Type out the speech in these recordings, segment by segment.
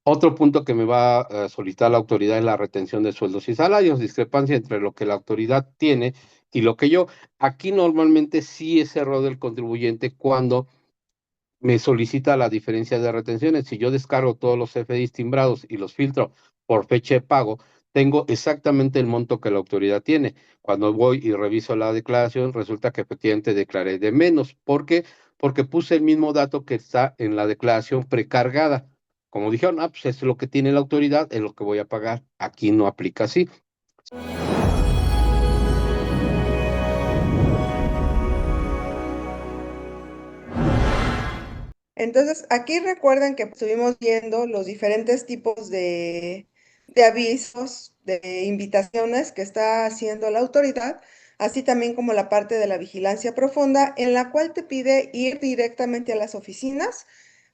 Otro punto que me va a solicitar la autoridad es la retención de sueldos y salarios, discrepancia entre lo que la autoridad tiene y lo que yo. Aquí normalmente sí es error del contribuyente cuando me solicita la diferencia de retenciones. Si yo descargo todos los CFDIs timbrados y los filtro por fecha de pago, tengo exactamente el monto que la autoridad tiene. Cuando voy y reviso la declaración, resulta que efectivamente declaré de menos. ¿Por qué? Porque puse el mismo dato que está en la declaración precargada. Como dijeron, pues es lo que tiene la autoridad, es lo que voy a pagar. Aquí no aplica así. Entonces, aquí recuerden que estuvimos viendo los diferentes tipos de avisos, de invitaciones que está haciendo la autoridad, así también como la parte de la vigilancia profunda, en la cual te pide ir directamente a las oficinas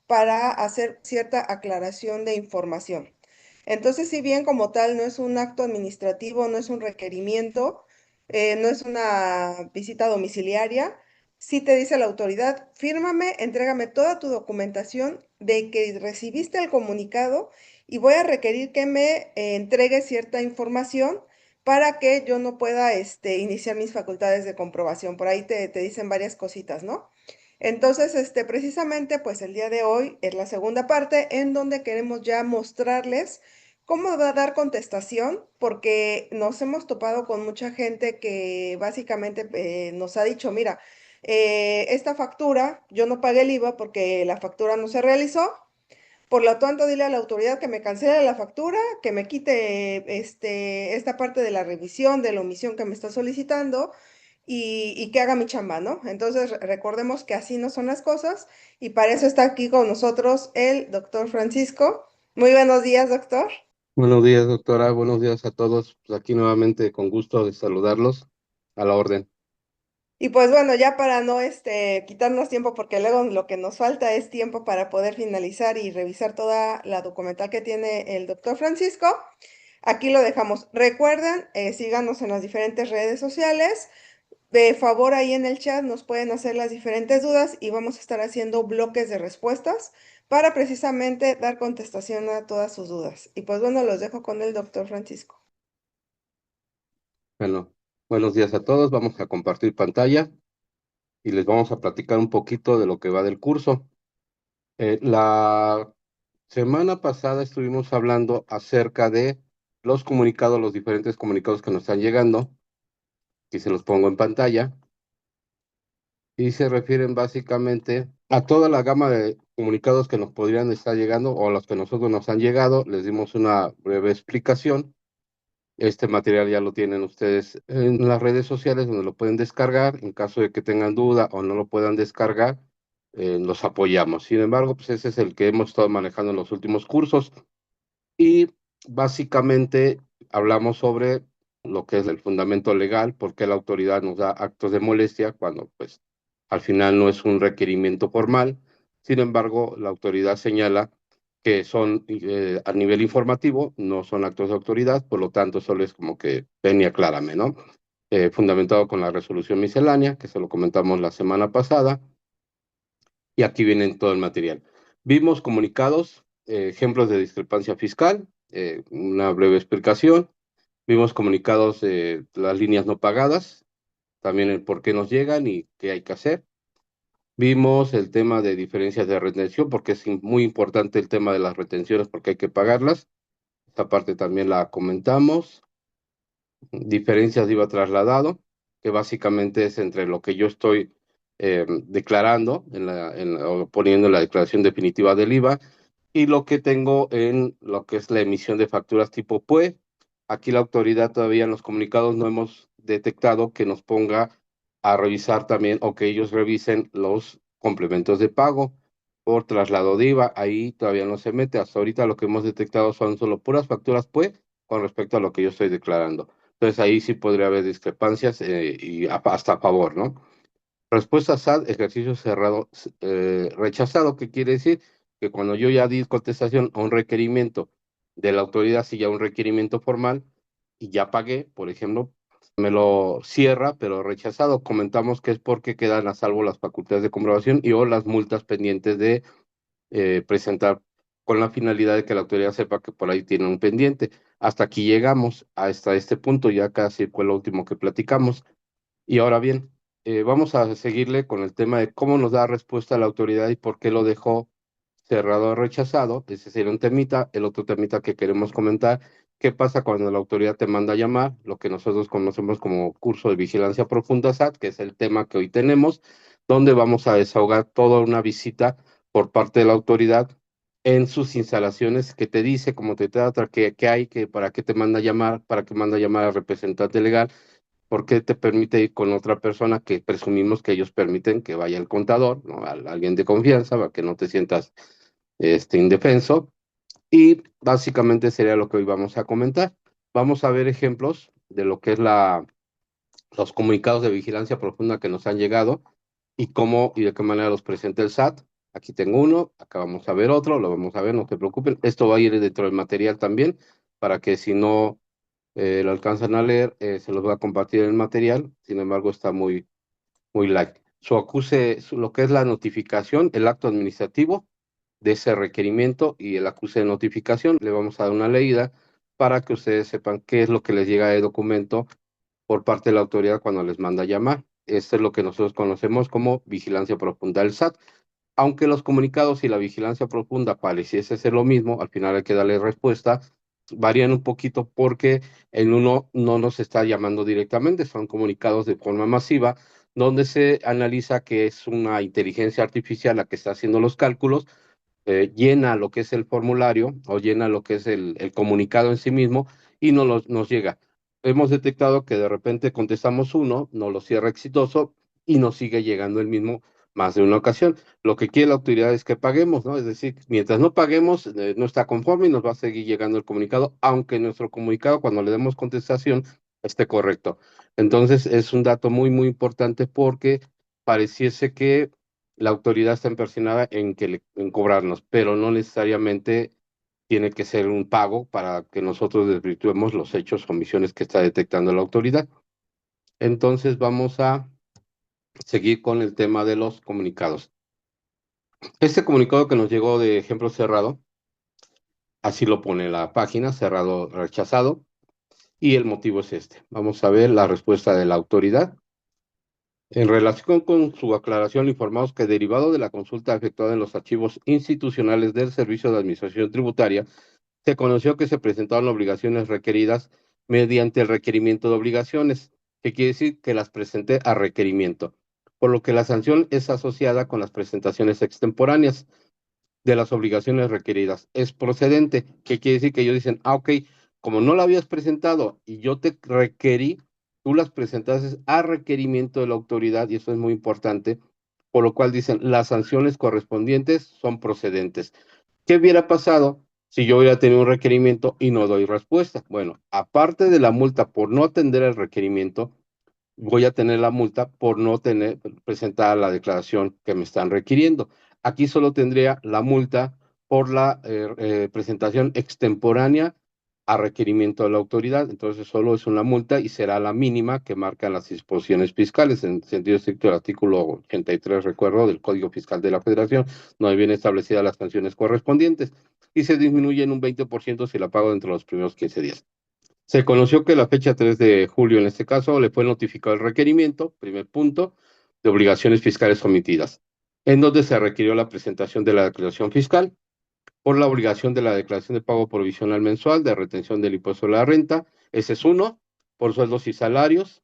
para hacer cierta aclaración de información. Entonces, si bien como tal no es un acto administrativo, no es un requerimiento, no es una visita domiciliaria, sí te dice la autoridad, fírmame, entrégame toda tu documentación de que recibiste el comunicado y voy a requerir que me entregues cierta información para que yo no pueda iniciar mis facultades de comprobación. Por ahí te dicen varias cositas, ¿no? Entonces, precisamente, pues el día de hoy es la segunda parte en donde queremos ya mostrarles cómo va a dar contestación, porque nos hemos topado con mucha gente que básicamente nos ha dicho, mira, esta factura, yo no pagué el IVA porque la factura no se realizó, por lo tanto, dile a la autoridad que me cancele la factura, que me quite esta parte de la revisión, de la omisión que me está solicitando y que haga mi chamba, ¿no? Entonces, recordemos que así no son las cosas y para eso está aquí con nosotros el doctor Francisco. Muy buenos días, doctor. Buenos días, doctora. Buenos días a todos. Pues aquí nuevamente con gusto de saludarlos. A la orden. Y pues bueno, ya para no quitarnos tiempo, porque luego lo que nos falta es tiempo para poder finalizar y revisar toda la documental que tiene el doctor Francisco. Aquí lo dejamos. Recuerden, síganos en las diferentes redes sociales. De favor, ahí en el chat nos pueden hacer las diferentes dudas y vamos a estar haciendo bloques de respuestas para precisamente dar contestación a todas sus dudas. Y pues bueno, los dejo con el doctor Francisco. Bueno, buenos días a todos. Vamos a compartir pantalla y les vamos a platicar un poquito de lo que va del curso. La semana pasada estuvimos hablando acerca de los comunicados, los diferentes comunicados que nos están llegando, y se los pongo en pantalla, y se refieren básicamente a toda la gama de comunicados que nos podrían estar llegando o los que nosotros nos han llegado. Les dimos una breve explicación. Este material ya lo tienen ustedes en las redes sociales donde lo pueden descargar. En caso de que tengan duda o no lo puedan descargar, los apoyamos. Sin embargo, pues ese es el que hemos estado manejando en los últimos cursos y básicamente hablamos sobre lo que es el fundamento legal, por qué la autoridad nos da actos de molestia cuando pues al final no es un requerimiento formal. Sin embargo, la autoridad señala que son a nivel informativo, no son actos de autoridad, por lo tanto solo es como que ven y aclárame, ¿no? Fundamentado con la resolución miscelánea, que se lo comentamos la semana pasada, y aquí viene todo el material. Vimos comunicados, ejemplos de discrepancia fiscal, una breve explicación. Vimos comunicados de las líneas no pagadas, también el por qué nos llegan y qué hay que hacer. Vimos el tema de diferencias de retención, porque es muy importante el tema de las retenciones, porque hay que pagarlas. Esta parte también la comentamos. Diferencias de IVA trasladado, que básicamente es entre lo que yo estoy declarando o poniendo en la declaración definitiva del IVA y lo que tengo en lo que es la emisión de facturas tipo PUE. Aquí la autoridad todavía en los comunicados no hemos detectado que nos ponga a revisar también o que ellos revisen los complementos de pago por traslado de IVA. Ahí todavía no se mete. Hasta ahorita lo que hemos detectado son solo puras facturas PUE con respecto a lo que yo estoy declarando. Entonces ahí sí podría haber discrepancias y hasta a favor, ¿no? Respuesta SAT, ejercicio cerrado, rechazado, ¿qué quiere decir? Que cuando yo ya di contestación a un requerimiento de la autoridad, si ya un requerimiento formal y ya pagué, por ejemplo, me lo cierra, pero rechazado. Comentamos que es porque quedan a salvo las facultades de comprobación y o las multas pendientes de presentar con la finalidad de que la autoridad sepa que por ahí tiene un pendiente. Hasta aquí llegamos, hasta este punto, ya casi fue lo último que platicamos. Y ahora bien, vamos a seguirle con el tema de cómo nos da respuesta la autoridad y por qué lo dejó cerrado o rechazado. Ese sería un temita. El otro temita que queremos comentar, ¿qué pasa cuando la autoridad te manda a llamar? Lo que nosotros conocemos como curso de vigilancia profunda SAT, que es el tema que hoy tenemos, donde vamos a desahogar toda una visita por parte de la autoridad en sus instalaciones, que te dice cómo te trata, qué hay, que para qué te manda a llamar, para qué manda a llamar al representante legal, por qué te permite ir con otra persona que presumimos que ellos permiten que vaya el contador, ¿no? Alguien de confianza, para que no te sientas indefenso. Y básicamente sería lo que hoy vamos a comentar. Vamos a ver ejemplos de lo que es los comunicados de vigilancia profunda que nos han llegado y cómo y de qué manera los presenta el SAT. Aquí tengo uno, acá vamos a ver otro, lo vamos a ver, no se preocupen. Esto va a ir dentro del material también, para que si no lo alcanzan a leer, se los voy a compartir en el material. Sin embargo, está muy light. Lo que es la notificación, el acto administrativo de ese requerimiento y el acuse de notificación, le vamos a dar una leída para que ustedes sepan qué es lo que les llega de documento por parte de la autoridad cuando les manda llamar. Esto es lo que nosotros conocemos como vigilancia profunda del SAT. Aunque los comunicados y la vigilancia profunda pareciese ser lo mismo, al final hay que darle respuesta, varían un poquito porque en uno no nos está llamando directamente, son comunicados de forma masiva, donde se analiza que es una inteligencia artificial la que está haciendo los cálculos, llena lo que es el formulario o llena lo que es el comunicado en sí mismo y nos llega. Hemos detectado que de repente contestamos uno, no lo cierra exitoso y nos sigue llegando el mismo más de una ocasión. Lo que quiere la autoridad es que paguemos, ¿no? Es decir, mientras no paguemos, no está conforme y nos va a seguir llegando el comunicado, aunque nuestro comunicado, cuando le demos contestación, esté correcto. Entonces, es un dato muy importante porque pareciese que la autoridad está empecinada en cobrarnos, pero no necesariamente tiene que ser un pago para que nosotros desvirtuemos los hechos o omisiones que está detectando la autoridad. Entonces vamos a seguir con el tema de los comunicados. Este comunicado que nos llegó de ejemplo cerrado, así lo pone la página, cerrado rechazado, y el motivo es este. Vamos a ver la respuesta de la autoridad. En relación con su aclaración, informamos que derivado de la consulta efectuada en los archivos institucionales del Servicio de Administración Tributaria, se conoció que se presentaron obligaciones requeridas mediante el requerimiento de obligaciones, que quiere decir que las presenté a requerimiento, por lo que la sanción es asociada con las presentaciones extemporáneas de las obligaciones requeridas. Es procedente, que quiere decir que ellos dicen, ok, como no la habías presentado y yo te requerí, tú las presentaste a requerimiento de la autoridad y eso es muy importante, por lo cual dicen, las sanciones correspondientes son procedentes. ¿Qué hubiera pasado si yo hubiera tenido un requerimiento y no doy respuesta? Bueno, aparte de la multa por no atender el requerimiento, voy a tener la multa por no tener presentada la declaración que me están requiriendo. Aquí solo tendría la multa por la presentación extemporánea a requerimiento de la autoridad. Entonces solo es una multa y será la mínima que marcan las disposiciones fiscales. En sentido estricto, el artículo 83, recuerdo, del Código Fiscal de la Federación, no hay bien establecidas las sanciones correspondientes y se disminuye en un 20% si la pago dentro de los primeros 15 días. Se conoció que la fecha 3 de julio, en este caso, le fue notificado el requerimiento, primer punto, de obligaciones fiscales omitidas, en donde se requirió la presentación de la declaración fiscal por la obligación de la declaración de pago provisional mensual de retención del impuesto a la renta, ese es uno, por sueldos y salarios,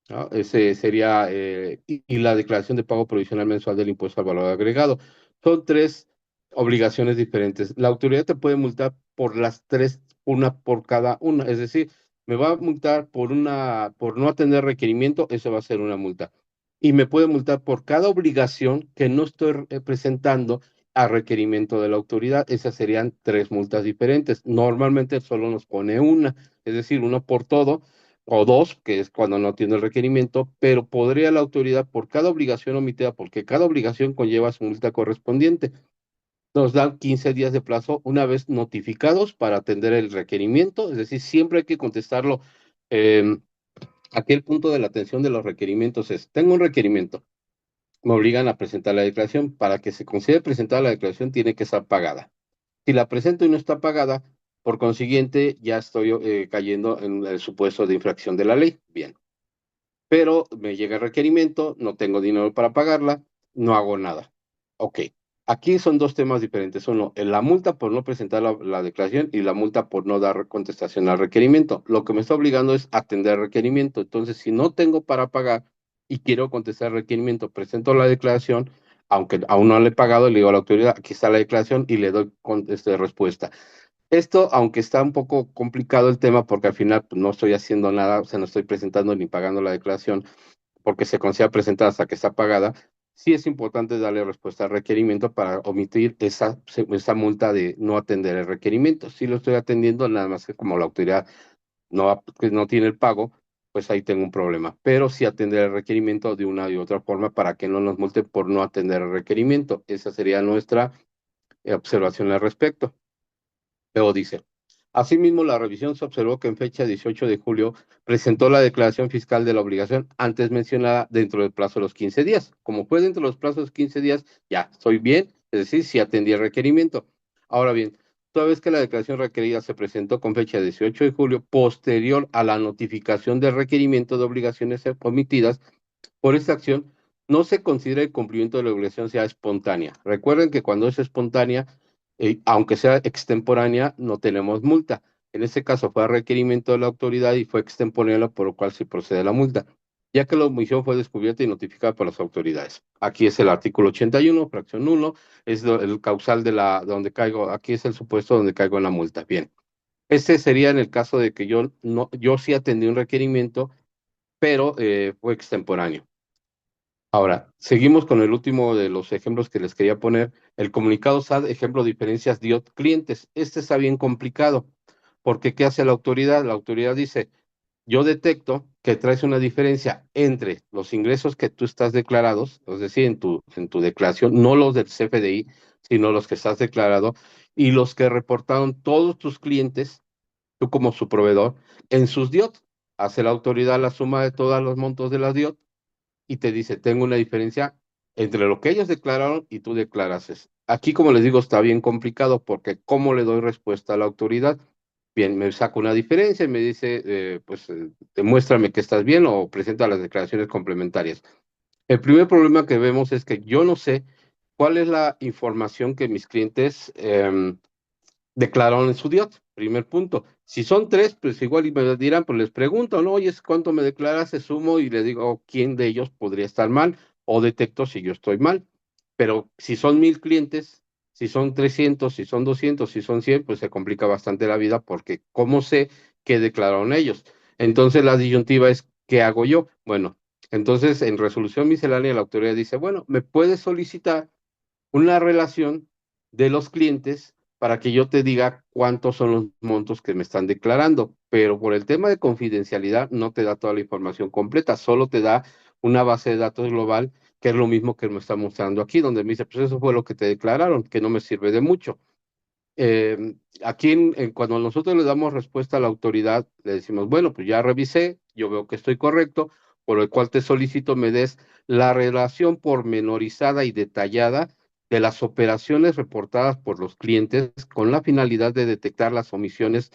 ¿no? Ese sería, y la declaración de pago provisional mensual del impuesto al valor agregado. Son tres obligaciones diferentes. La autoridad te puede multar por las tres, una por cada una. Es decir, me va a multar por no atender requerimiento, eso va a ser una multa. Y me puede multar por cada obligación que no estoy presentando a requerimiento de la autoridad. Esas serían tres multas diferentes. Normalmente solo nos pone una, es decir, uno por todo o dos, que es cuando no tiene el requerimiento, pero podría la autoridad por cada obligación omitida, porque cada obligación conlleva su multa correspondiente. Nos dan 15 días de plazo una vez notificados para atender el requerimiento, es decir, siempre hay que contestarlo. Eh, Aquel punto de la atención de los requerimientos es, tengo un requerimiento, me obligan a presentar la declaración, para que se considere presentada la declaración tiene que estar pagada. Si la presento y no está pagada, por consiguiente, ya estoy cayendo en el supuesto de infracción de la ley. Bien, pero me llega el requerimiento, no tengo dinero para pagarla, no hago nada. Ok, aquí son dos temas diferentes. Uno, la multa por no presentar la declaración y la multa por no dar contestación al requerimiento. Lo que me está obligando es atender el requerimiento. Entonces, si no tengo para pagar y quiero contestar el requerimiento, presento la declaración, aunque aún no le he pagado, le digo a la autoridad, aquí está la declaración y le doy respuesta. Esto, aunque está un poco complicado el tema, porque al final pues, no estoy haciendo nada, o sea, no estoy presentando ni pagando la declaración, porque se considera presentada hasta que está pagada, sí es importante darle respuesta al requerimiento para omitir esa multa de no atender el requerimiento. Sí lo estoy atendiendo, nada más que como la autoridad que no tiene el pago, pues ahí tengo un problema. Pero sí atender el requerimiento de una y otra forma para que no nos multen por no atender el requerimiento. Esa sería nuestra observación al respecto. Luego dice, asimismo, la revisión se observó que en fecha 18 de julio presentó la declaración fiscal de la obligación antes mencionada dentro del plazo de los 15 días. Como fue dentro de los plazos de 15 días, ya estoy bien, es decir, si atendí el requerimiento. Ahora bien, toda vez que la declaración requerida se presentó con fecha 18 de julio, posterior a la notificación del requerimiento de obligaciones omitidas, por esta acción, no se considera el cumplimiento de la obligación sea espontánea. Recuerden que cuando es espontánea, aunque sea extemporánea, no tenemos multa. En este caso fue a requerimiento de la autoridad y fue extemporánea, por lo cual sí procede la multa, ya que la omisión fue descubierta y notificada por las autoridades. Aquí es el artículo 81, fracción 1, es el causal de donde caigo, aquí es el supuesto donde caigo en la multa. Bien, este sería en el caso de que yo no, yo sí atendí un requerimiento, pero fue extemporáneo. Ahora, seguimos con el último de los ejemplos que les quería poner. El comunicado SAT, ejemplo, diferencias DIOT clientes. Este está bien complicado, porque ¿qué hace la autoridad? La autoridad dice, yo detecto que traes una diferencia entre los ingresos que tú estás declarados, es decir, en tu declaración, no los del CFDI, sino los que estás declarado, y los que reportaron todos tus clientes, tú como su proveedor, en sus DIOT. Hace la autoridad la suma de todos los montos de las DIOT y te dice, tengo una diferencia entre lo que ellos declararon y tú declarases. Aquí, como les digo, está bien complicado porque ¿cómo le doy respuesta a la autoridad? Bien, me saco una diferencia y me dice, demuéstrame que estás bien o presenta las declaraciones complementarias. El primer problema que vemos es que yo no sé cuál es la información que mis clientes declararon en su DIOT. Primer punto. Si son tres, pues igual y me dirán, pues les pregunto, ¿no? Oye, ¿cuánto me declaras? Se sumo y le digo quién de ellos podría estar mal o detecto si yo estoy mal. Pero si son 1000 clientes, si son 300, si son 200, si son 100, pues se complica bastante la vida porque ¿cómo sé qué declararon ellos? Entonces la disyuntiva es, ¿qué hago yo? Bueno, entonces en resolución miscelánea la autoridad dice, bueno, me puedes solicitar una relación de los clientes para que yo te diga cuántos son los montos que me están declarando, pero por el tema de confidencialidad no te da toda la información completa, solo te da una base de datos global, que es lo mismo que me está mostrando aquí, donde me dice, pues eso fue lo que te declararon, que no me sirve de mucho. Aquí cuando nosotros le damos respuesta a la autoridad, le decimos, bueno, pues ya revisé, yo veo que estoy correcto, por el cual te solicito me des la relación pormenorizada y detallada de las operaciones reportadas por los clientes con la finalidad de detectar las omisiones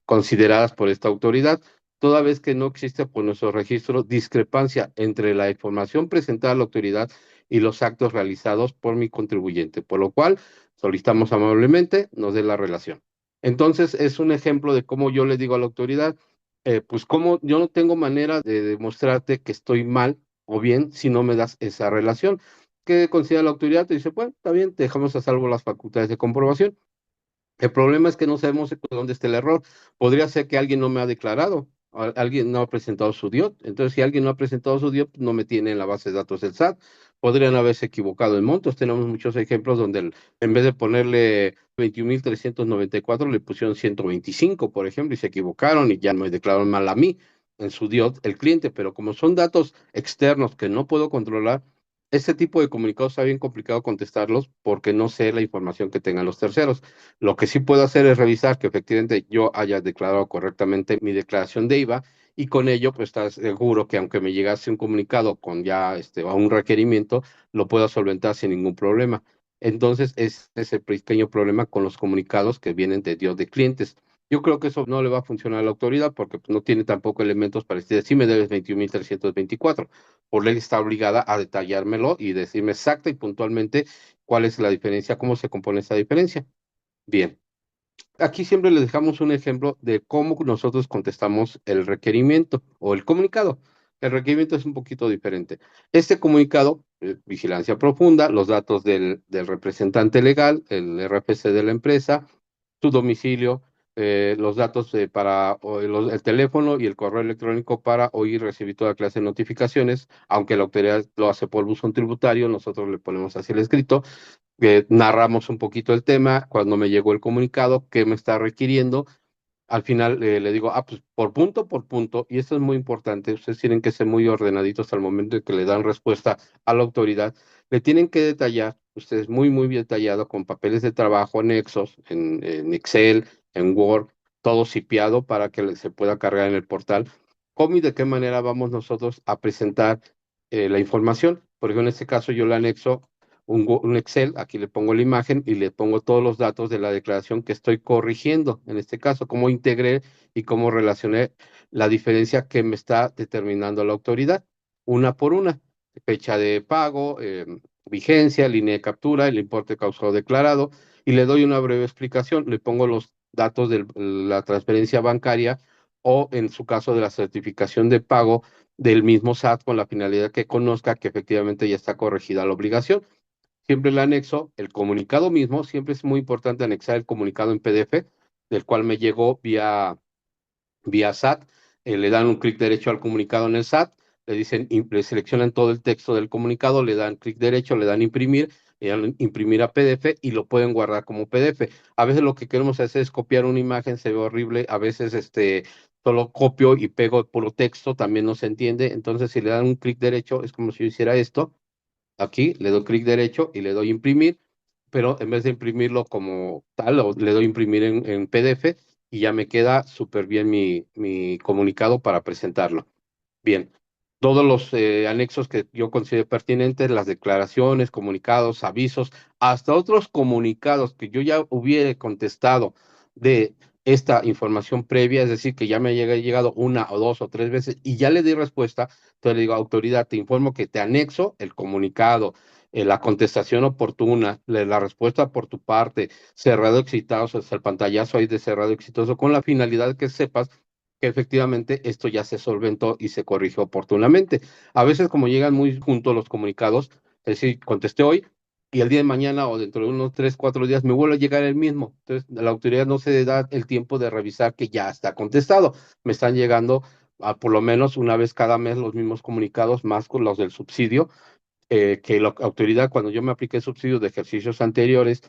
consideradas por esta autoridad, toda vez que no existe por nuestro registro discrepancia entre la información presentada a la autoridad y los actos realizados por mi contribuyente, por lo cual solicitamos amablemente nos dé la relación. Entonces, es un ejemplo de cómo yo le digo a la autoridad, pues como yo no tengo manera de demostrarte que estoy mal o bien si no me das esa relación. ¿Qué considera la autoridad? Te dice, bueno, está bien, te dejamos a salvo las facultades de comprobación. El problema es que no sabemos dónde está el error. Podría ser que alguien no me ha declarado, alguien no ha presentado su DIOT. Entonces, si alguien no ha presentado su DIOT, no me tiene en la base de datos del SAT. Podrían haberse equivocado en montos. Tenemos muchos ejemplos donde en vez de ponerle 21,394, le pusieron 125, por ejemplo, y se equivocaron y ya me declararon mal a mí en su DIOT el cliente. Pero como son datos externos que no puedo controlar, este tipo de comunicados está bien complicado contestarlos porque no sé la información que tengan los terceros. Lo que sí puedo hacer es revisar que efectivamente yo haya declarado correctamente mi declaración de IVA y con ello pues estar seguro que aunque me llegase un comunicado con ya a un requerimiento, lo pueda solventar sin ningún problema. Entonces, ese es el pequeño problema con los comunicados que vienen de Dios de clientes. Yo creo que eso no le va a funcionar a la autoridad porque pues, no tiene tampoco elementos para decir, sí me debes 21.324. Por ley está obligada a detallármelo y decirme exacta y puntualmente cuál es la diferencia, cómo se compone esa diferencia. Bien, aquí siempre les dejamos un ejemplo de cómo nosotros contestamos el requerimiento o el comunicado. El requerimiento es un poquito diferente. Este comunicado, vigilancia profunda, los datos del representante legal, el RFC de la empresa, su domicilio, los datos el teléfono y el correo electrónico para oír y recibir toda clase de notificaciones, aunque la autoridad lo hace por buzón tributario, nosotros le ponemos así el escrito, narramos un poquito el tema, cuando me llegó el comunicado, qué me está requiriendo. Al final le digo, pues por punto, y esto es muy importante, ustedes tienen que ser muy ordenaditos al momento de que le dan respuesta a la autoridad, le tienen que detallar, ustedes muy bien detallado, con papeles de trabajo anexos, en Excel, en Word, todo cipiado para que se pueda cargar en el portal, cómo y de qué manera vamos nosotros a presentar la información. Por ejemplo, en este caso yo le anexo un Excel, aquí le pongo la imagen y le pongo todos los datos de la declaración que estoy corrigiendo, en este caso, cómo integré y cómo relacioné la diferencia que me está determinando la autoridad, una por una, fecha de pago, vigencia, línea de captura, el importe causado declarado, y le doy una breve explicación, le pongo los datos de la transferencia bancaria o en su caso de la certificación de pago del mismo SAT con la finalidad que conozca que efectivamente ya está corregida la obligación. Siempre el anexo, el comunicado mismo, siempre es muy importante anexar el comunicado en PDF, del cual me llegó vía SAT, le dan un clic derecho al comunicado en el SAT, le dicen, le seleccionan todo el texto del comunicado, le dan clic derecho, le dan imprimir, le dan imprimir a PDF y lo pueden guardar como PDF. A veces lo que queremos hacer es copiar una imagen, se ve horrible, a veces solo copio y pego puro texto, también no se entiende, entonces si le dan un clic derecho es como si yo hiciera esto. Aquí le doy clic derecho y le doy imprimir, pero en vez de imprimirlo como tal, le doy imprimir en PDF y ya me queda súper bien mi comunicado para presentarlo. Bien, todos los anexos que yo considero pertinentes, las declaraciones, comunicados, avisos, hasta otros comunicados que yo ya hubiera contestado de esta información previa, es decir, que ya me haya llegado una o dos o tres veces y ya le di respuesta, entonces le digo, autoridad, te informo que te anexo el comunicado, la contestación oportuna, la respuesta por tu parte, cerrado exitoso, el pantallazo ahí de cerrado exitoso, con la finalidad que sepas que efectivamente esto ya se solventó y se corrigió oportunamente. A veces como llegan muy juntos los comunicados, es decir, contesté hoy y el día de mañana o dentro de unos 3, 4 días me vuelve a llegar el mismo. Entonces la autoridad no se da el tiempo de revisar que ya está contestado. Me están llegando por lo menos una vez cada mes los mismos comunicados, más con los del subsidio, que la autoridad, cuando yo me apliqué subsidios de ejercicios anteriores,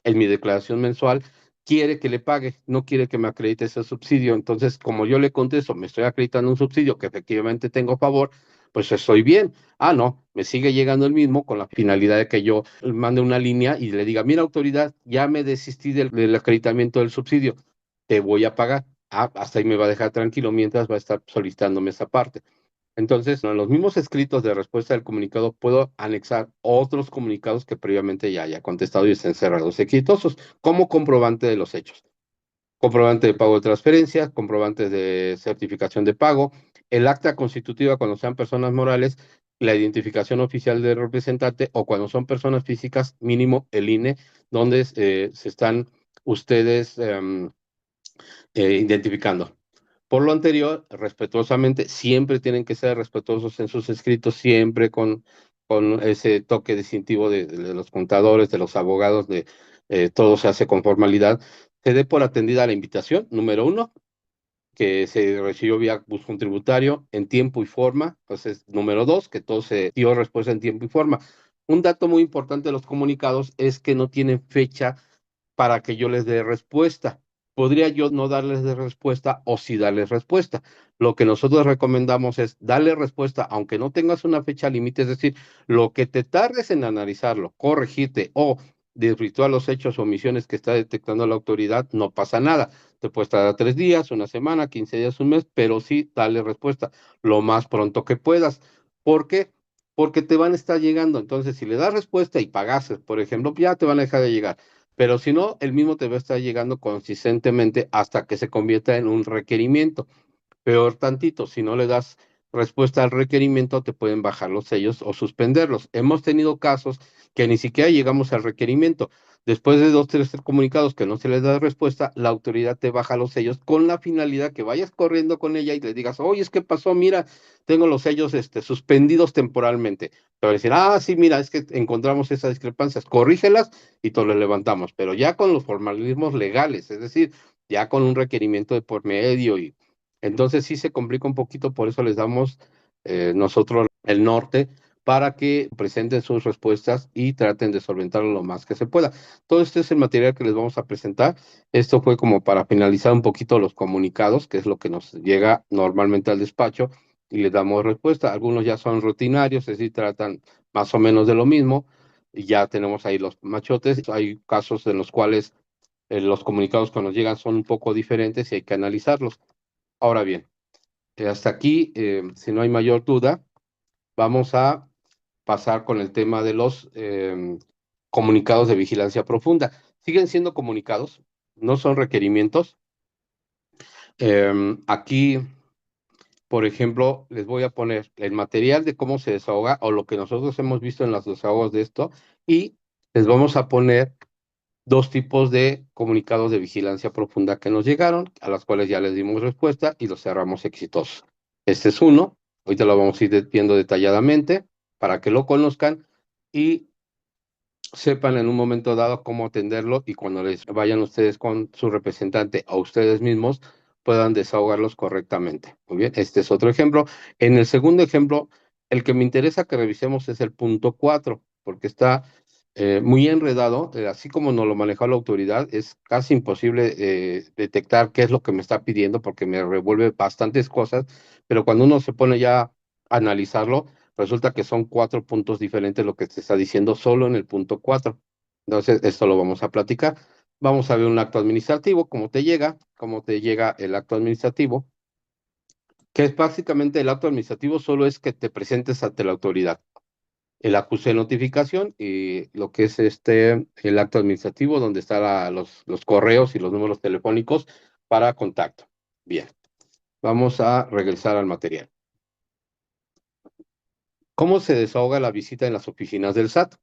en mi declaración mensual, quiere que le pague, no quiere que me acredite ese subsidio. Entonces, como yo le contesto, me estoy acreditando un subsidio que efectivamente tengo a favor, pues estoy bien. No, me sigue llegando el mismo con la finalidad de que yo mande una línea y le diga, mira, autoridad, ya me desistí del acreditamiento del subsidio, te voy a pagar. Hasta ahí me va a dejar tranquilo mientras va a estar solicitándome esa parte. Entonces, en los mismos escritos de respuesta del comunicado puedo anexar otros comunicados que previamente ya haya contestado y estén cerrados exitosos, como comprobante de los hechos. Comprobante de pago de transferencia, comprobante de certificación de pago, el acta constitutiva cuando sean personas morales, la identificación oficial del representante o cuando son personas físicas, mínimo el INE, donde se están ustedes identificando. Por lo anterior, respetuosamente, siempre tienen que ser respetuosos en sus escritos, siempre con ese toque distintivo de los contadores, de los abogados, de todo se hace con formalidad. Se dé por atendida la invitación, número uno, que se recibió vía buzón tributario en tiempo y forma. Entonces, número dos, que todo se dio respuesta en tiempo y forma. Un dato muy importante de los comunicados es que no tienen fecha para que yo les dé respuesta. Podría yo no darles de respuesta o sí darles respuesta. Lo que nosotros recomendamos es darle respuesta, aunque no tengas una fecha límite, es decir, lo que te tardes en analizarlo, corregirte o desvirtuar los hechos o omisiones que está detectando la autoridad, no pasa nada. Te puede tardar 3 días, una semana, 15 días, un mes, pero sí darle respuesta lo más pronto que puedas. ¿Por qué? porque te van a estar llegando. Entonces, si le das respuesta y pagases, por ejemplo, ya te van a dejar de llegar. Pero si no, el mismo te va a estar llegando consistentemente hasta que se convierta en un requerimiento. Peor tantito, si no le das respuesta al requerimiento, te pueden bajar los sellos o suspenderlos. Hemos tenido casos que ni siquiera llegamos al requerimiento. Después de 2, 3 comunicados que no se les da respuesta, la autoridad te baja los sellos con la finalidad que vayas corriendo con ella y le digas, oye, ¿qué pasó? Mira, tengo los sellos suspendidos temporalmente. Te va a decir, sí, mira, es que encontramos esas discrepancias, corrígelas y te lo levantamos. Pero ya con los formalismos legales, es decir, ya con un requerimiento de por medio y entonces sí se complica un poquito, por eso les damos nosotros el norte para que presenten sus respuestas y traten de solventarlo lo más que se pueda. Todo este es el material que les vamos a presentar. Esto fue como para finalizar un poquito los comunicados, que es lo que nos llega normalmente al despacho, y les damos respuesta. Algunos ya son rutinarios, es decir, tratan más o menos de lo mismo, y ya tenemos ahí los machotes. Hay casos en los cuales los comunicados que nos llegan son un poco diferentes y hay que analizarlos. Ahora bien, hasta aquí, si no hay mayor duda, vamos a pasar con el tema de los comunicados de vigilancia profunda. Siguen siendo comunicados, no son requerimientos. Aquí, por ejemplo, les voy a poner el material de cómo se desahoga o lo que nosotros hemos visto en los desahogos de esto y les vamos a poner 2 tipos de comunicados de vigilancia profunda que nos llegaron, a las cuales ya les dimos respuesta y los cerramos exitosos. Este es uno, ahorita lo vamos a ir viendo detalladamente para que lo conozcan y sepan en un momento dado cómo atenderlo y cuando les vayan ustedes con su representante o ustedes mismos puedan desahogarlos correctamente. Muy bien, este es otro ejemplo. En el segundo ejemplo, el que me interesa que revisemos es el punto 4, porque está muy enredado, así como nos lo manejó la autoridad, es casi imposible detectar qué es lo que me está pidiendo porque me revuelve bastantes cosas, pero cuando uno se pone ya a analizarlo, resulta que son 4 puntos diferentes lo que se está diciendo solo en el punto 4. Entonces, esto lo vamos a platicar. Vamos a ver un acto administrativo, cómo te llega el acto administrativo, que es básicamente el acto administrativo solo es que te presentes ante la autoridad. El acuse de notificación y lo que es el acto administrativo donde están los correos y los números telefónicos para contacto. Bien, vamos a regresar al material. ¿Cómo se desahoga la visita en las oficinas del SAT?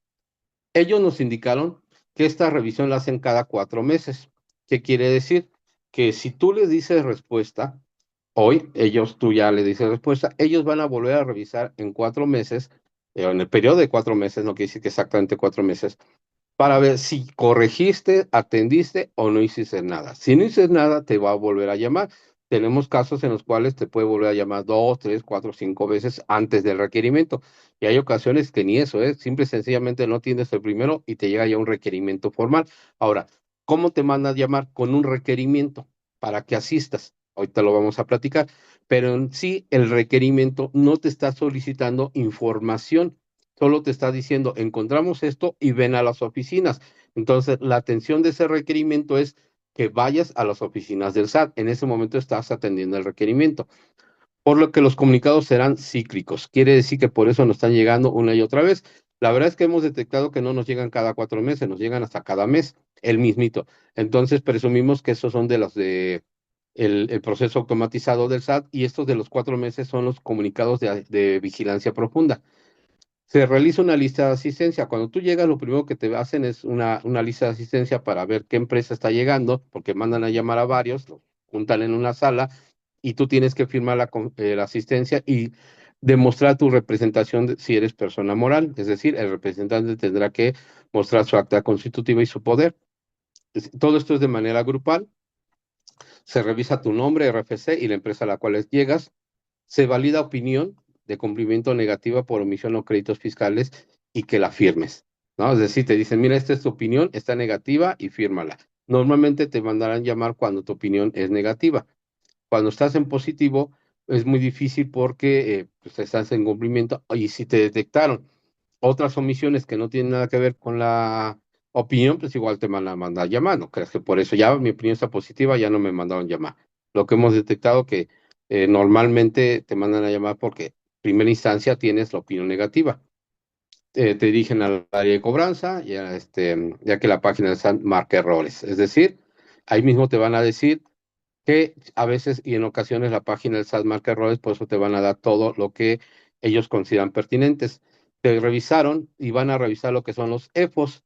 Ellos nos indicaron que esta revisión la hacen cada 4 meses. ¿Qué quiere decir? Que si tú les dices respuesta, hoy, tú ya le dices respuesta, ellos van a volver a revisar en 4 meses, en el periodo de 4 meses, no quiere decir que exactamente 4 meses, para ver si corregiste, atendiste o no hiciste nada. Si no hiciste nada, te va a volver a llamar. Tenemos casos en los cuales te puede volver a llamar 2, 3, 4, 5 veces antes del requerimiento. Y hay ocasiones que ni eso es, simple y sencillamente no tienes el primero y te llega ya un requerimiento formal. Ahora, ¿cómo te manda a llamar? Con un requerimiento para que asistas. Ahorita lo vamos a platicar. Pero en sí, el requerimiento no te está solicitando información, solo te está diciendo, encontramos esto y ven a las oficinas. Entonces, la atención de ese requerimiento es que vayas a las oficinas del SAT. En ese momento estás atendiendo el requerimiento. Por lo que los comunicados serán cíclicos. Quiere decir que por eso nos están llegando una y otra vez. La verdad es que hemos detectado que no nos llegan cada 4 meses, nos llegan hasta cada mes, el mismito. Entonces, presumimos que esos son de los de el proceso automatizado del SAT y estos de los 4 meses son los comunicados de vigilancia profunda. Se realiza una lista de asistencia. Cuando tú llegas, lo primero que te hacen es una lista de asistencia para ver qué empresa está llegando, porque mandan a llamar a varios, los juntan en una sala y tú tienes que firmar la asistencia y demostrar tu representación si eres persona moral. Es decir, el representante tendrá que mostrar su acta constitutiva y su poder. Todo esto es de manera grupal. Se revisa tu nombre, RFC y la empresa a la cual llegas. Se valida opinión de cumplimiento negativa por omisión o créditos fiscales y que la firmes, ¿no? Es decir, te dicen, mira, esta es tu opinión, está negativa y fírmala. Normalmente te mandarán llamar cuando tu opinión es negativa. Cuando estás en positivo, es muy difícil porque pues estás en cumplimiento y si te detectaron otras omisiones que no tienen nada que ver con la opinión, pues igual te van a mandar llamar. No creas que por eso ya mi opinión está positiva, ya no me mandaron llamar. Lo que hemos detectado que normalmente te mandan a llamar porque en primera instancia tienes la opinión negativa. te dirigen al área de cobranza, ya que la página del SAT marca errores. Es decir, ahí mismo te van a decir que a veces y en ocasiones la página del SAT marca errores, por eso te van a dar todo lo que ellos consideran pertinentes. Te revisaron y van a revisar lo que son los EFOS,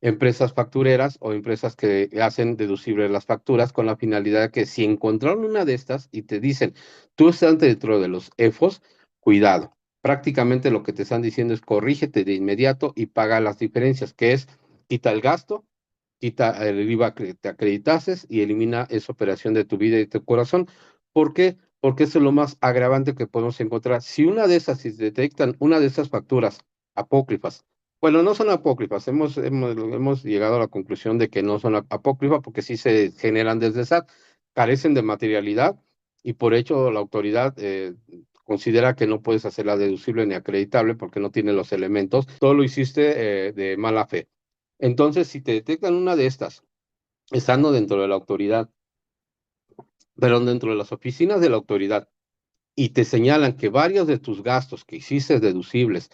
empresas factureras o empresas que hacen deducibles las facturas con la finalidad de que si encontraron una de estas y te dicen, tú estás dentro de los EFOS, cuidado. Prácticamente lo que te están diciendo es corrígete de inmediato y paga las diferencias, que es quita el gasto, quita el IVA que te acreditases y elimina esa operación de tu vida y tu corazón. ¿Por qué? Porque eso es lo más agravante que podemos encontrar. Si una de esas, si detectan una de esas facturas apócrifas, bueno, no son apócrifas, hemos llegado a la conclusión de que no son apócrifas porque sí se generan desde SAT, carecen de materialidad y por hecho la autoridad considera que no puedes hacerla deducible ni acreditable porque no tiene los elementos. Todo lo hiciste de mala fe. Entonces, si te detectan una de estas, estando dentro de la autoridad, pero dentro de las oficinas de la autoridad, y te señalan que varios de tus gastos que hiciste deducibles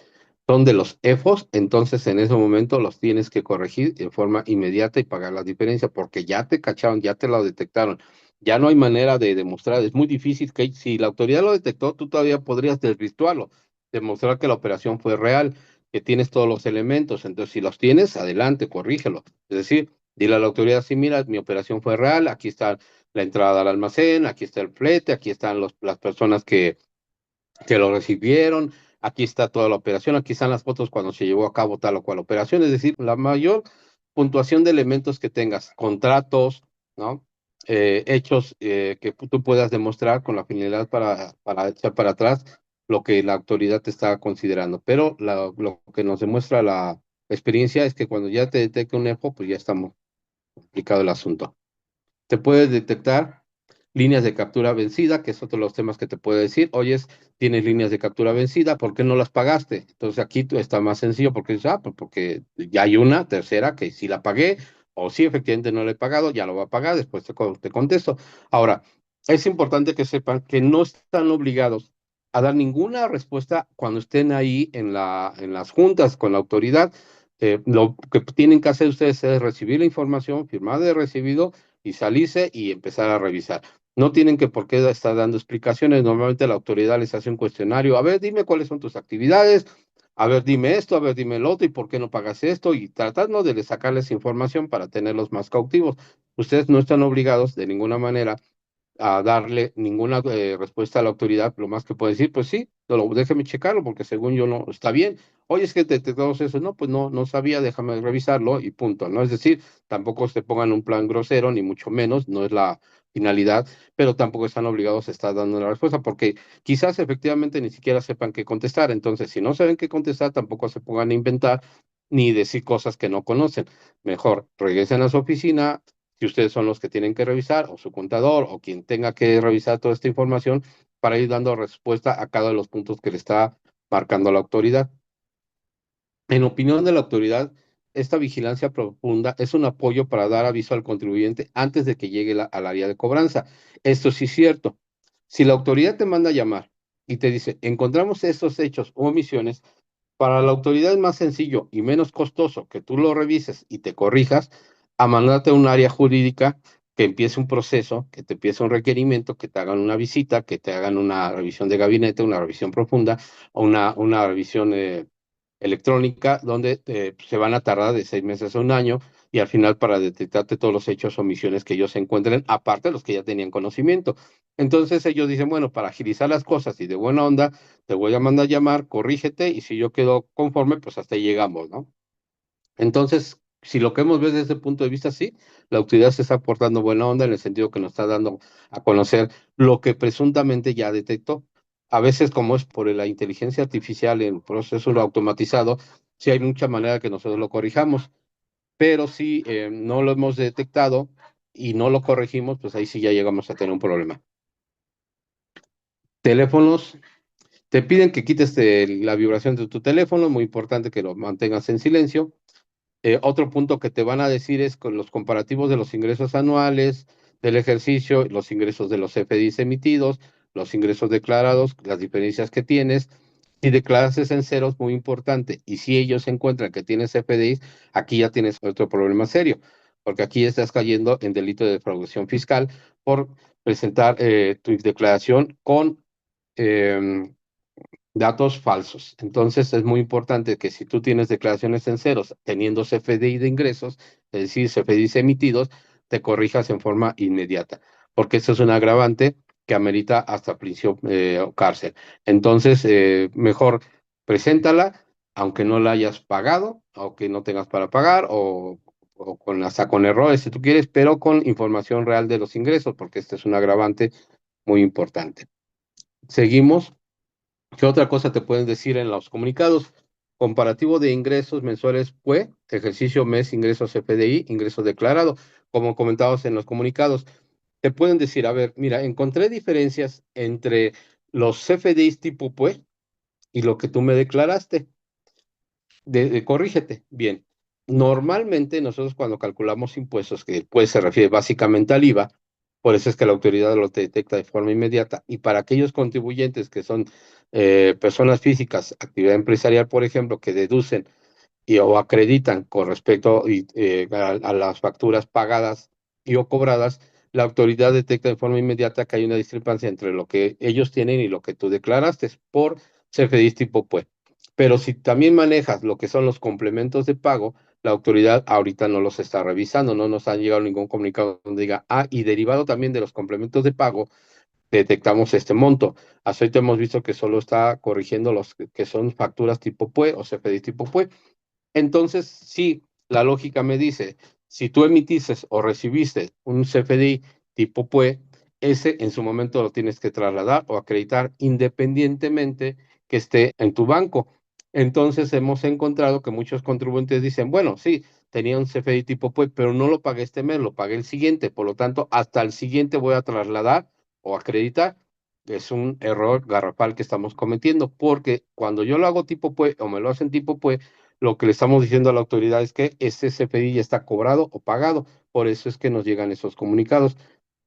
son de los EFOS, entonces en ese momento los tienes que corregir de forma inmediata y pagar la diferencia, porque ya te cacharon, ya te lo detectaron. Ya no hay manera de demostrar, es muy difícil que si la autoridad lo detectó, tú todavía podrías desvirtuarlo, demostrar que la operación fue real, que tienes todos los elementos. Entonces, si los tienes, adelante, corrígelo. Es decir, dile a la autoridad, sí, mira, mi operación fue real, aquí está la entrada al almacén, aquí está el flete, aquí están las personas que lo recibieron, aquí está toda la operación, aquí están las fotos cuando se llevó a cabo tal o cual operación, es decir, la mayor puntuación de elementos que tengas, contratos, ¿no? Hechos que tú puedas demostrar con la finalidad para echar para atrás lo que la autoridad te está considerando. Pero lo que nos demuestra la experiencia es que cuando ya te detecta un EFO, pues ya está muy complicado el asunto. Te puedes detectar líneas de captura vencida, que es otro de los temas que te puede decir, oyes, tienes líneas de captura vencida, ¿por qué no las pagaste? Entonces aquí está más sencillo porque dices, pues porque ya hay una tercera que sí la pagué, o sí efectivamente no la he pagado, ya lo va a pagar, después te contesto. Ahora, es importante que sepan que no están obligados a dar ninguna respuesta cuando estén ahí en las juntas con la autoridad. Lo que tienen que hacer ustedes es recibir la información, firmar de recibido y salirse y empezar a revisar. No tienen que por qué estar dando explicaciones. Normalmente la autoridad les hace un cuestionario. A ver, dime cuáles son tus actividades. A ver, dime esto, a ver, dime lo otro y por qué no pagas esto y tratando de sacarles información para tenerlos más cautivos. Ustedes no están obligados de ninguna manera a darle ninguna respuesta a la autoridad, lo más que puede decir, pues sí, déjeme checarlo, porque según yo no está bien. Oye, es que te todos eso, no, pues no sabía, déjame revisarlo y punto, ¿no? Es decir, tampoco se pongan un plan grosero, ni mucho menos, no es la finalidad, pero tampoco están obligados a estar dando la respuesta, porque quizás efectivamente ni siquiera sepan qué contestar. Entonces, si no saben qué contestar, tampoco se pongan a inventar ni decir cosas que no conocen. Mejor regresen a su oficina, si ustedes son los que tienen que revisar, o su contador, o quien tenga que revisar toda esta información para ir dando respuesta a cada de los puntos que le está marcando la autoridad. En opinión de la autoridad, esta vigilancia profunda es un apoyo para dar aviso al contribuyente antes de que llegue al área de cobranza. Esto sí es cierto. Si la autoridad te manda a llamar y te dice, encontramos estos hechos o omisiones, para la autoridad es más sencillo y menos costoso que tú lo revises y te corrijas a mandarte a un área jurídica que empiece un proceso, que te empiece un requerimiento, que te hagan una visita, que te hagan una revisión de gabinete, una revisión profunda o una revisión electrónica donde se van a tardar de 6 meses a un año y al final para detectarte todos los hechos o omisiones que ellos encuentren, aparte de los que ya tenían conocimiento. Entonces ellos dicen, bueno, para agilizar las cosas y de buena onda, te voy a mandar a llamar, corrígete y si yo quedo conforme, pues hasta ahí llegamos, ¿no? Entonces, si lo que hemos visto desde ese punto de vista, sí, la autoridad se está aportando buena onda en el sentido que nos está dando a conocer lo que presuntamente ya detectó. A veces, como es por la inteligencia artificial en proceso automatizado, sí hay mucha manera que nosotros lo corrijamos, pero si no lo hemos detectado y no lo corregimos, pues ahí sí ya llegamos a tener un problema. Teléfonos, te piden que quites la vibración de tu teléfono, muy importante que lo mantengas en silencio. Otro punto que te van a decir es con los comparativos de los ingresos anuales del ejercicio, los ingresos de los FDIs emitidos, los ingresos declarados, las diferencias que tienes. Si declaraste en ceros, muy importante, y si ellos encuentran que tienes CFDIs, aquí ya tienes otro problema serio, porque aquí estás cayendo en delito de defraudación fiscal por presentar tu declaración con eh, datos falsos. Entonces es muy importante que si tú tienes declaraciones en ceros teniendo CFDI de ingresos, es decir, CFDIs emitidos, te corrijas en forma inmediata, porque eso es un agravante que amerita hasta prisión o cárcel. Entonces, mejor preséntala, aunque no la hayas pagado, aunque no tengas para pagar, o con, hasta con errores si tú quieres, pero con información real de los ingresos, porque este es un agravante muy importante. Seguimos. ¿Qué otra cosa te pueden decir en los comunicados? Comparativo de ingresos mensuales fue ejercicio mes ingresos CFDI, ingreso declarado, como comentados en los comunicados. Te pueden decir, a ver, mira, encontré diferencias entre los CFDIs tipo PUE y lo que tú me declaraste. Corrígete. Bien. Normalmente nosotros cuando calculamos impuestos, que pues se refiere básicamente al IVA, por eso es que la autoridad lo detecta de forma inmediata. Y para aquellos contribuyentes que son personas físicas, actividad empresarial, por ejemplo, que deducen o acreditan con respecto a las facturas pagadas y o cobradas, la autoridad detecta de forma inmediata que hay una discrepancia entre lo que ellos tienen y lo que tú declaraste por CFDIs tipo PUE. Pero si también manejas lo que son los complementos de pago, la autoridad ahorita no los está revisando, no nos ha llegado ningún comunicado donde diga, y derivado también de los complementos de pago, detectamos este monto. Hasta ahorita hemos visto que solo está corrigiendo los que son facturas tipo PUE o CFDIs tipo PUE. Entonces, sí, la lógica me dice, si tú emitiste o recibiste un CFDI tipo PUE, ese en su momento lo tienes que trasladar o acreditar independientemente que esté en tu banco. Entonces, hemos encontrado que muchos contribuyentes dicen, bueno, sí, tenía un CFDI tipo PUE, pero no lo pagué este mes, lo pagué el siguiente. Por lo tanto, hasta el siguiente voy a trasladar o acreditar. Es un error garrafal que estamos cometiendo, porque cuando yo lo hago tipo PUE o me lo hacen tipo PUE, lo que le estamos diciendo a la autoridad es que ese CFDI ya está cobrado o pagado. Por eso es que nos llegan esos comunicados.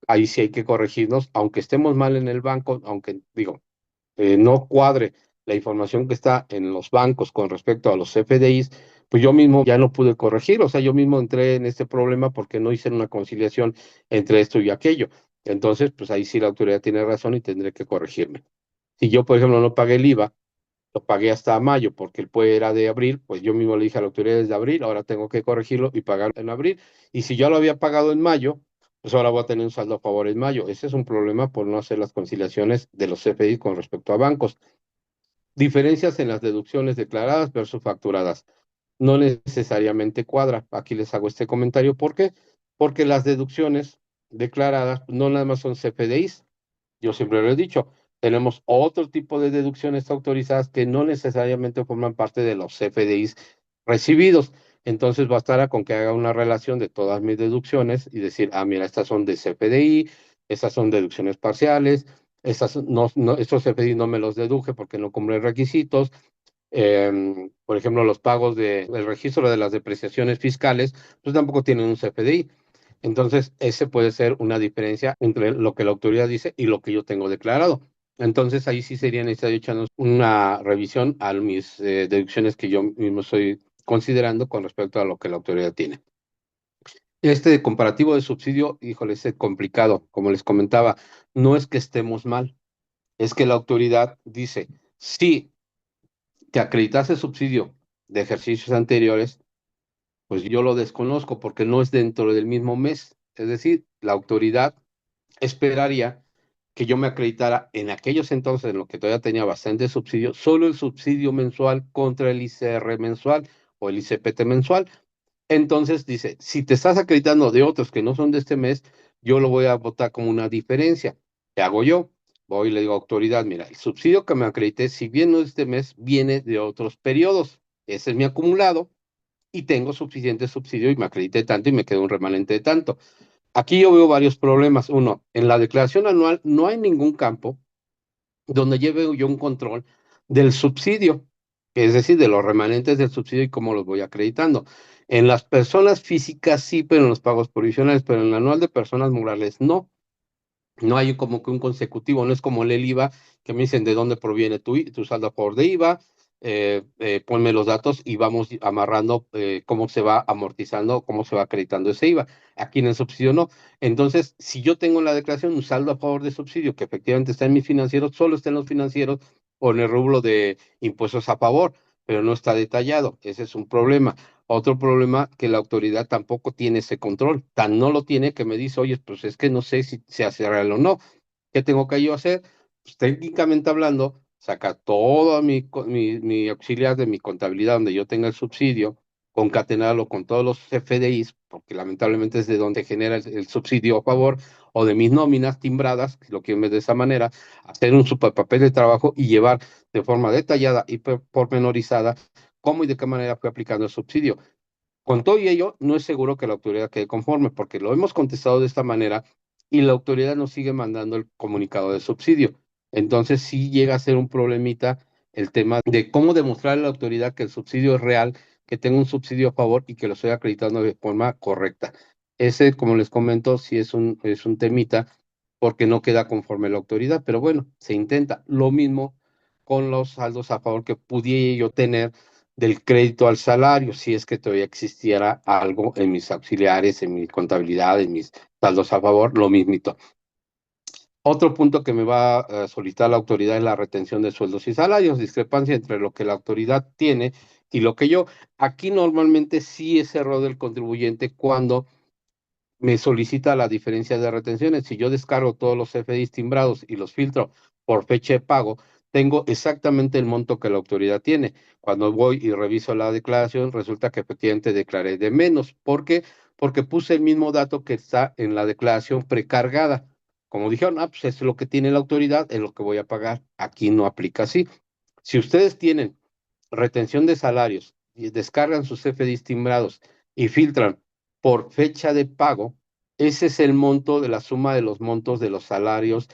Ahí sí hay que corregirnos, aunque estemos mal en el banco, aunque digo, no cuadre la información que está en los bancos con respecto a los CFDIs, pues yo mismo ya no pude corregir, o sea, yo mismo entré en este problema porque no hice una conciliación entre esto y aquello. Entonces, pues ahí sí la autoridad tiene razón y tendré que corregirme. Si yo, por ejemplo, no pagué el IVA, lo pagué hasta mayo porque el PUE era de abril, pues yo mismo le dije a la autoridad desde abril, ahora tengo que corregirlo y pagarlo en abril. Y si yo lo había pagado en mayo, pues ahora voy a tener un saldo a favor en mayo. Ese es un problema por no hacer las conciliaciones de los CFDI con respecto a bancos. Diferencias en las deducciones declaradas versus facturadas. No necesariamente cuadra. Aquí les hago este comentario. ¿Por qué? Porque las deducciones declaradas no nada más son CFDIs, yo siempre lo he dicho, tenemos otro tipo de deducciones autorizadas que no necesariamente forman parte de los CFDIs recibidos. Entonces bastará con que haga una relación de todas mis deducciones y decir, mira, estas son de CFDI, estas son deducciones parciales, estos CFDI no me los deduje porque no cumple requisitos. Por ejemplo, los pagos del registro de las depreciaciones fiscales, pues tampoco tienen un CFDI. Entonces, ese puede ser una diferencia entre lo que la autoridad dice y lo que yo tengo declarado. Entonces, ahí sí sería necesario echarnos una revisión a mis deducciones que yo mismo estoy considerando con respecto a lo que la autoridad tiene. Este comparativo de subsidio, híjole, es complicado. Como les comentaba, no es que estemos mal, es que la autoridad dice, sí, que acreditase subsidio de ejercicios anteriores, pues yo lo desconozco porque no es dentro del mismo mes. Es decir, la autoridad esperaría que yo me acreditara en aquellos entonces en los que todavía tenía bastante subsidio, solo el subsidio mensual contra el ICR mensual o el ICPT mensual. Entonces dice, si te estás acreditando de otros que no son de este mes, yo lo voy a votar como una diferencia. ¿Qué hago yo? Voy y le digo, autoridad, mira, el subsidio que me acredité, si bien no es de este mes, viene de otros periodos. Ese es mi acumulado y tengo suficiente subsidio y me acredité tanto y me quedó un remanente de tanto. Aquí yo veo varios problemas. Uno, en la declaración anual no hay ningún campo donde lleve yo un control del subsidio, es decir, de los remanentes del subsidio y cómo los voy acreditando. En las personas físicas sí, pero en los pagos provisionales, pero en el anual de personas morales no. No hay como que un consecutivo, no es como el IVA, que me dicen de dónde proviene tu saldo a favor de IVA, ponme los datos y vamos amarrando cómo se va amortizando, cómo se va acreditando ese IVA. Aquí en el subsidio no. Entonces, si yo tengo en la declaración un saldo a favor de subsidio que efectivamente está en mis financieros, solo está en los financieros o en el rubro de impuestos a favor, pero no está detallado. Ese es un problema. Otro problema que la autoridad tampoco tiene ese control, tan no lo tiene que me dice, oye, pues es que no sé si se hace real o no. ¿Qué tengo que yo hacer? Pues técnicamente hablando, sacar todo mi auxiliar de mi contabilidad donde yo tenga el subsidio, concatenarlo con todos los FDIs, porque lamentablemente es de donde genera el subsidio a favor, o de mis nóminas timbradas, si lo quieren ver de esa manera, hacer un super papel de trabajo y llevar de forma detallada y pormenorizada cómo y de qué manera fue aplicando el subsidio. Con todo y ello, no es seguro que la autoridad quede conforme, porque lo hemos contestado de esta manera y la autoridad nos sigue mandando el comunicado de subsidio. Entonces, sí llega a ser un problemita el tema de cómo demostrar a la autoridad que el subsidio es real, que tengo un subsidio a favor y que lo estoy acreditando de forma correcta. Ese, como les comento, sí es un temita porque no queda conforme la autoridad, pero bueno, se intenta. Lo mismo con los saldos a favor que pudiera yo tener del crédito al salario, si es que todavía existiera algo en mis auxiliares, en mi contabilidad, en mis saldos a favor, lo mismito. Otro punto que me va a solicitar la autoridad es la retención de sueldos y salarios, discrepancia entre lo que la autoridad tiene y lo que yo. Aquí normalmente sí es error del contribuyente cuando me solicita la diferencia de retenciones. Si yo descargo todos los FDIs timbrados y los filtro por fecha de pago, tengo exactamente el monto que la autoridad tiene. Cuando voy y reviso la declaración, resulta que efectivamente declaré de menos. ¿Por qué? Porque puse el mismo dato que está en la declaración precargada. Como dijeron, ah, pues es lo que tiene la autoridad, es lo que voy a pagar. Aquí no aplica así. Si ustedes tienen retención de salarios y descargan sus FDIs timbrados y filtran por fecha de pago, ese es el monto de la suma de los montos de los salarios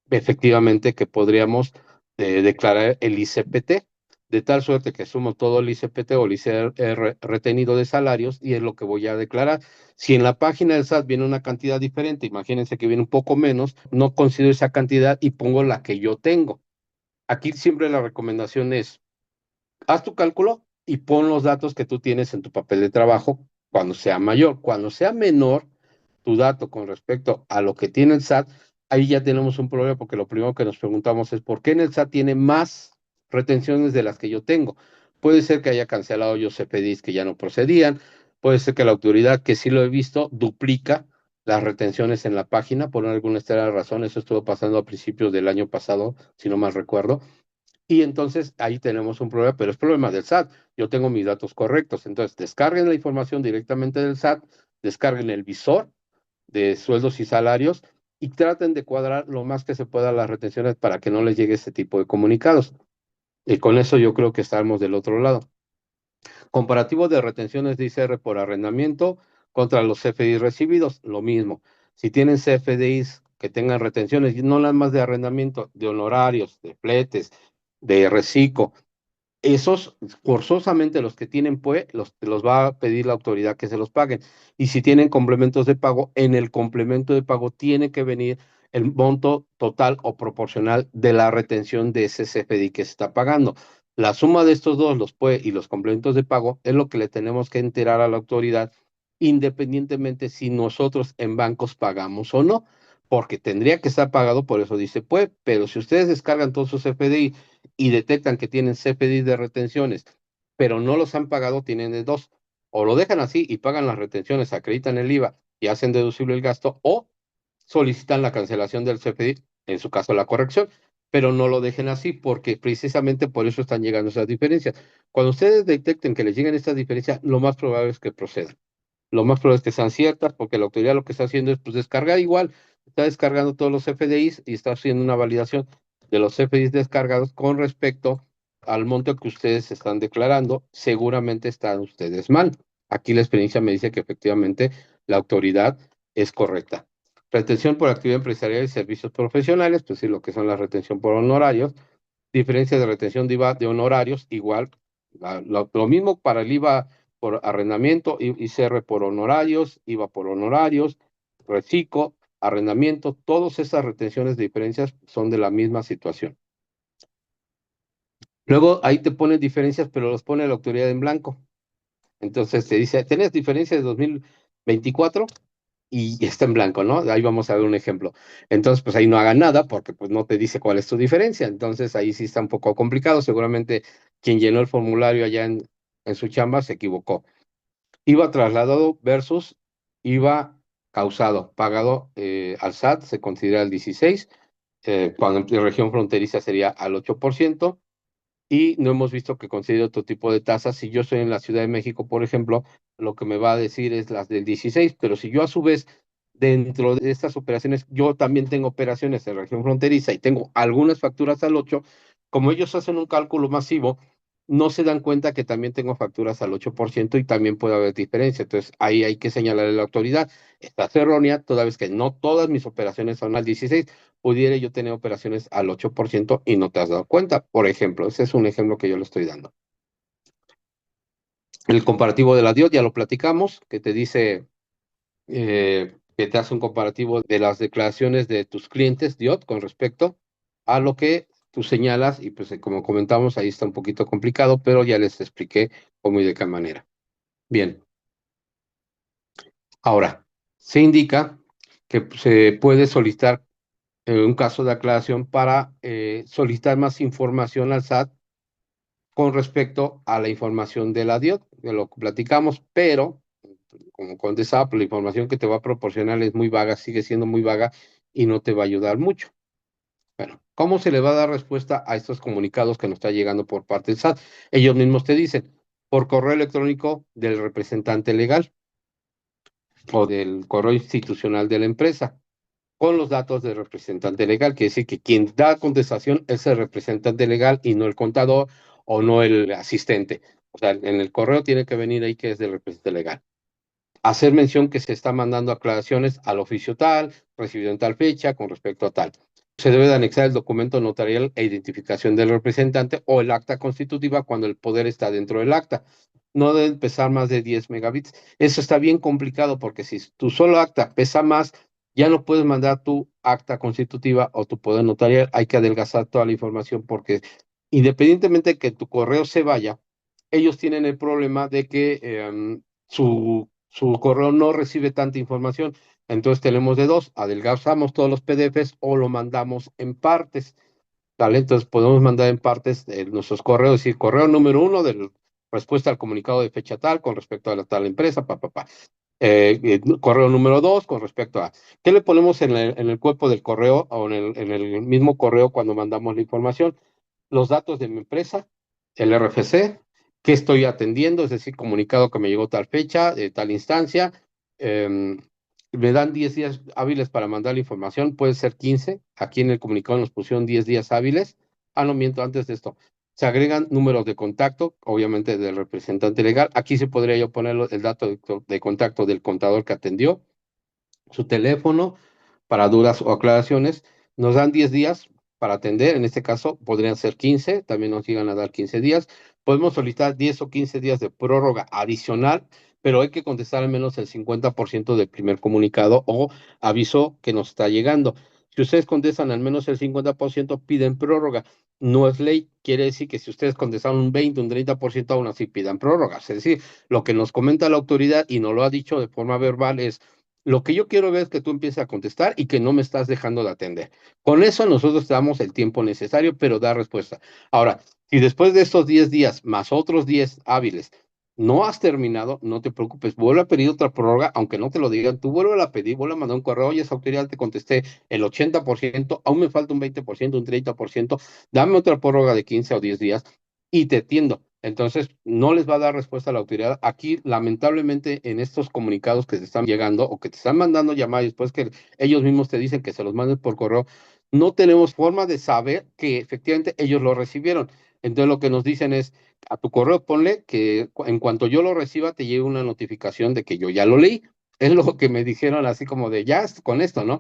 efectivamente que podríamos declarar el ICPT, de tal suerte que sumo todo el ICPT o el ICR retenido de salarios y es lo que voy a declarar. Si en la página del SAT viene una cantidad diferente, imagínense que viene un poco menos, no considero esa cantidad y pongo la que yo tengo. Aquí siempre la recomendación es haz tu cálculo y pon los datos que tú tienes en tu papel de trabajo cuando sea mayor. Cuando sea menor tu dato con respecto a lo que tiene el SAT, ahí ya tenemos un problema porque lo primero que nos preguntamos es por qué en el SAT tiene más retenciones de las que yo tengo. Puede ser que haya cancelado yo CFDIs que ya no procedían, puede ser que la autoridad, que sí lo he visto, duplica las retenciones en la página por alguna extraña razón. Eso estuvo pasando a principios del año pasado, si no mal recuerdo. Y entonces ahí tenemos un problema, pero es problema del SAT. Yo tengo mis datos correctos. Entonces, descarguen la información directamente del SAT, descarguen el visor de sueldos y salarios y traten de cuadrar lo más que se pueda las retenciones para que no les llegue este tipo de comunicados. Y con eso yo creo que estamos del otro lado. Comparativo de retenciones de ICR por arrendamiento contra los CFDIs recibidos, lo mismo. Si tienen CFDIs que tengan retenciones, no nada más de arrendamiento, de honorarios, de fletes, de reciclo, esos forzosamente los que tienen PUE los va a pedir la autoridad que se los paguen. Y si tienen complementos de pago, en el complemento de pago tiene que venir el monto total o proporcional de la retención de ese CFDI que se está pagando. La suma de estos dos, los PUE y los complementos de pago, es lo que le tenemos que enterar a la autoridad, independientemente si nosotros en bancos pagamos o no, porque tendría que estar pagado, por eso dice PUE, pero si ustedes descargan todos sus CFDI y detectan que tienen CFDI de retenciones, pero no los han pagado, tienen de dos. O lo dejan así y pagan las retenciones, acreditan el IVA y hacen deducible el gasto, o solicitan la cancelación del CFDI, en su caso la corrección, pero no lo dejen así porque precisamente por eso están llegando esas diferencias. Cuando ustedes detecten que les llegan estas diferencias, lo más probable es que procedan. Lo más probable es que sean ciertas, porque la autoridad lo que está haciendo es pues, descargar igual, está descargando todos los FDIs y está haciendo una validación de los FDIs descargados con respecto al monto que ustedes están declarando. Seguramente están ustedes mal. Aquí la experiencia me dice que efectivamente la autoridad es correcta. Retención por actividad empresarial y servicios profesionales, pues sí, lo que son la retención por honorarios. Diferencia de retención de IVA de honorarios, igual, lo mismo para el IVA por arrendamiento, ICR por honorarios, IVA por honorarios, reciclo, arrendamiento, todas esas retenciones de diferencias son de la misma situación. Luego ahí te ponen diferencias, pero los pone la autoridad en blanco. Entonces te dice, ¿tenés diferencias de 2024? Y está en blanco, ¿no? Ahí vamos a ver un ejemplo. Entonces, pues ahí no hagan nada porque pues no te dice cuál es tu diferencia. Entonces ahí sí está un poco complicado. Seguramente quien llenó el formulario allá en su chamba se equivocó. IVA trasladado versus IVA causado, pagado al SAT, se considera el 16, cuando en región fronteriza sería al 8%, y no hemos visto que considere otro tipo de tasas. Si yo estoy en la Ciudad de México, por ejemplo, lo que me va a decir es las del 16, pero si yo a su vez dentro de estas operaciones, yo también tengo operaciones en región fronteriza y tengo algunas facturas al 8, como ellos hacen un cálculo masivo, no se dan cuenta que también tengo facturas al 8% y también puede haber diferencia. Entonces ahí hay que señalarle a la autoridad, estás errónea, toda vez que no todas mis operaciones son al 16, pudiera yo tener operaciones al 8% y no te has dado cuenta. Por ejemplo, ese es un ejemplo que yo le estoy dando. El comparativo de la DIOT ya lo platicamos, que te dice que te hace un comparativo de las declaraciones de tus clientes DIOT con respecto a lo que tú señalas, y pues como comentamos, ahí está un poquito complicado, pero ya les expliqué cómo y de qué manera. Bien, ahora, se indica que se puede solicitar un caso de aclaración para solicitar más información al SAT con respecto a la información de la DIOT, de lo que platicamos, pero como contestaba, pues la información que te va a proporcionar es muy vaga, sigue siendo muy vaga y no te va a ayudar mucho. Bueno, ¿cómo se le va a dar respuesta a estos comunicados que nos está llegando por parte del SAT? Ellos mismos te dicen, por correo electrónico del representante legal o del correo institucional de la empresa, con los datos del representante legal, quiere decir que quien da contestación es el representante legal y no el contador o no el asistente. O sea, en el correo tiene que venir ahí que es del representante legal. Hacer mención que se está mandando aclaraciones al oficio tal, recibido en tal fecha, con respecto a tal. Se debe de anexar el documento notarial e identificación del representante o el acta constitutiva cuando el poder está dentro del acta. No debe pesar más de 10 megabits. Eso está bien complicado porque si tu solo acta pesa más, ya no puedes mandar tu acta constitutiva o tu poder notarial. Hay que adelgazar toda la información porque independientemente de que tu correo se vaya, ellos tienen el problema de que su correo no recibe tanta información. Entonces tenemos de dos, adelgazamos todos los PDFs o lo mandamos en partes, ¿vale? Entonces podemos mandar en partes nuestros correos, decir, correo número 1 de respuesta al comunicado de fecha tal con respecto a la tal empresa, correo número 2 con respecto a, ¿qué le ponemos en el cuerpo del correo o en el mismo correo cuando mandamos la información? Los datos de mi empresa, el RFC, qué estoy atendiendo, es decir, comunicado que me llegó tal fecha, de tal instancia. eh, Me dan 10 días hábiles para mandar la información, puede ser 15. Aquí en el comunicado nos pusieron 10 días hábiles. Ah, no miento, antes de esto. Se agregan números de contacto, obviamente del representante legal. Aquí se podría yo poner el dato de contacto del contador que atendió, su teléfono para dudas o aclaraciones. Nos dan 10 días para atender, en este caso podrían ser 15, también nos llegan a dar 15 días. Podemos solicitar 10 o 15 días de prórroga adicional, pero hay que contestar al menos el 50% del primer comunicado o aviso que nos está llegando. Si ustedes contestan al menos el 50%, piden prórroga. No es ley, quiere decir que si ustedes contestaron un 20, un 30%, aún así pidan prórrogas. Es decir, lo que nos comenta la autoridad y nos lo ha dicho de forma verbal es, lo que yo quiero ver es que tú empieces a contestar y que no me estás dejando de atender. Con eso nosotros te damos el tiempo necesario, pero da respuesta. Ahora, si después de estos 10 días más otros 10 hábiles no has terminado, no te preocupes, vuelve a pedir otra prórroga, aunque no te lo digan, tú vuelve a pedir, vuelve a mandar un correo, oye, esa autoridad te contesté el 80%, aún me falta un 20%, un 30%, dame otra prórroga de 15 o 10 días y te atiendo. Entonces, no les va a dar respuesta a la autoridad. Aquí, lamentablemente, en estos comunicados que te están llegando o que te están mandando llamadas después que ellos mismos te dicen que se los mandes por correo, no tenemos forma de saber que efectivamente ellos lo recibieron. Entonces, lo que nos dicen es, a tu correo ponle que en cuanto yo lo reciba te llegue una notificación de que yo ya lo leí. Es lo que me dijeron así como de, ya con esto, ¿no?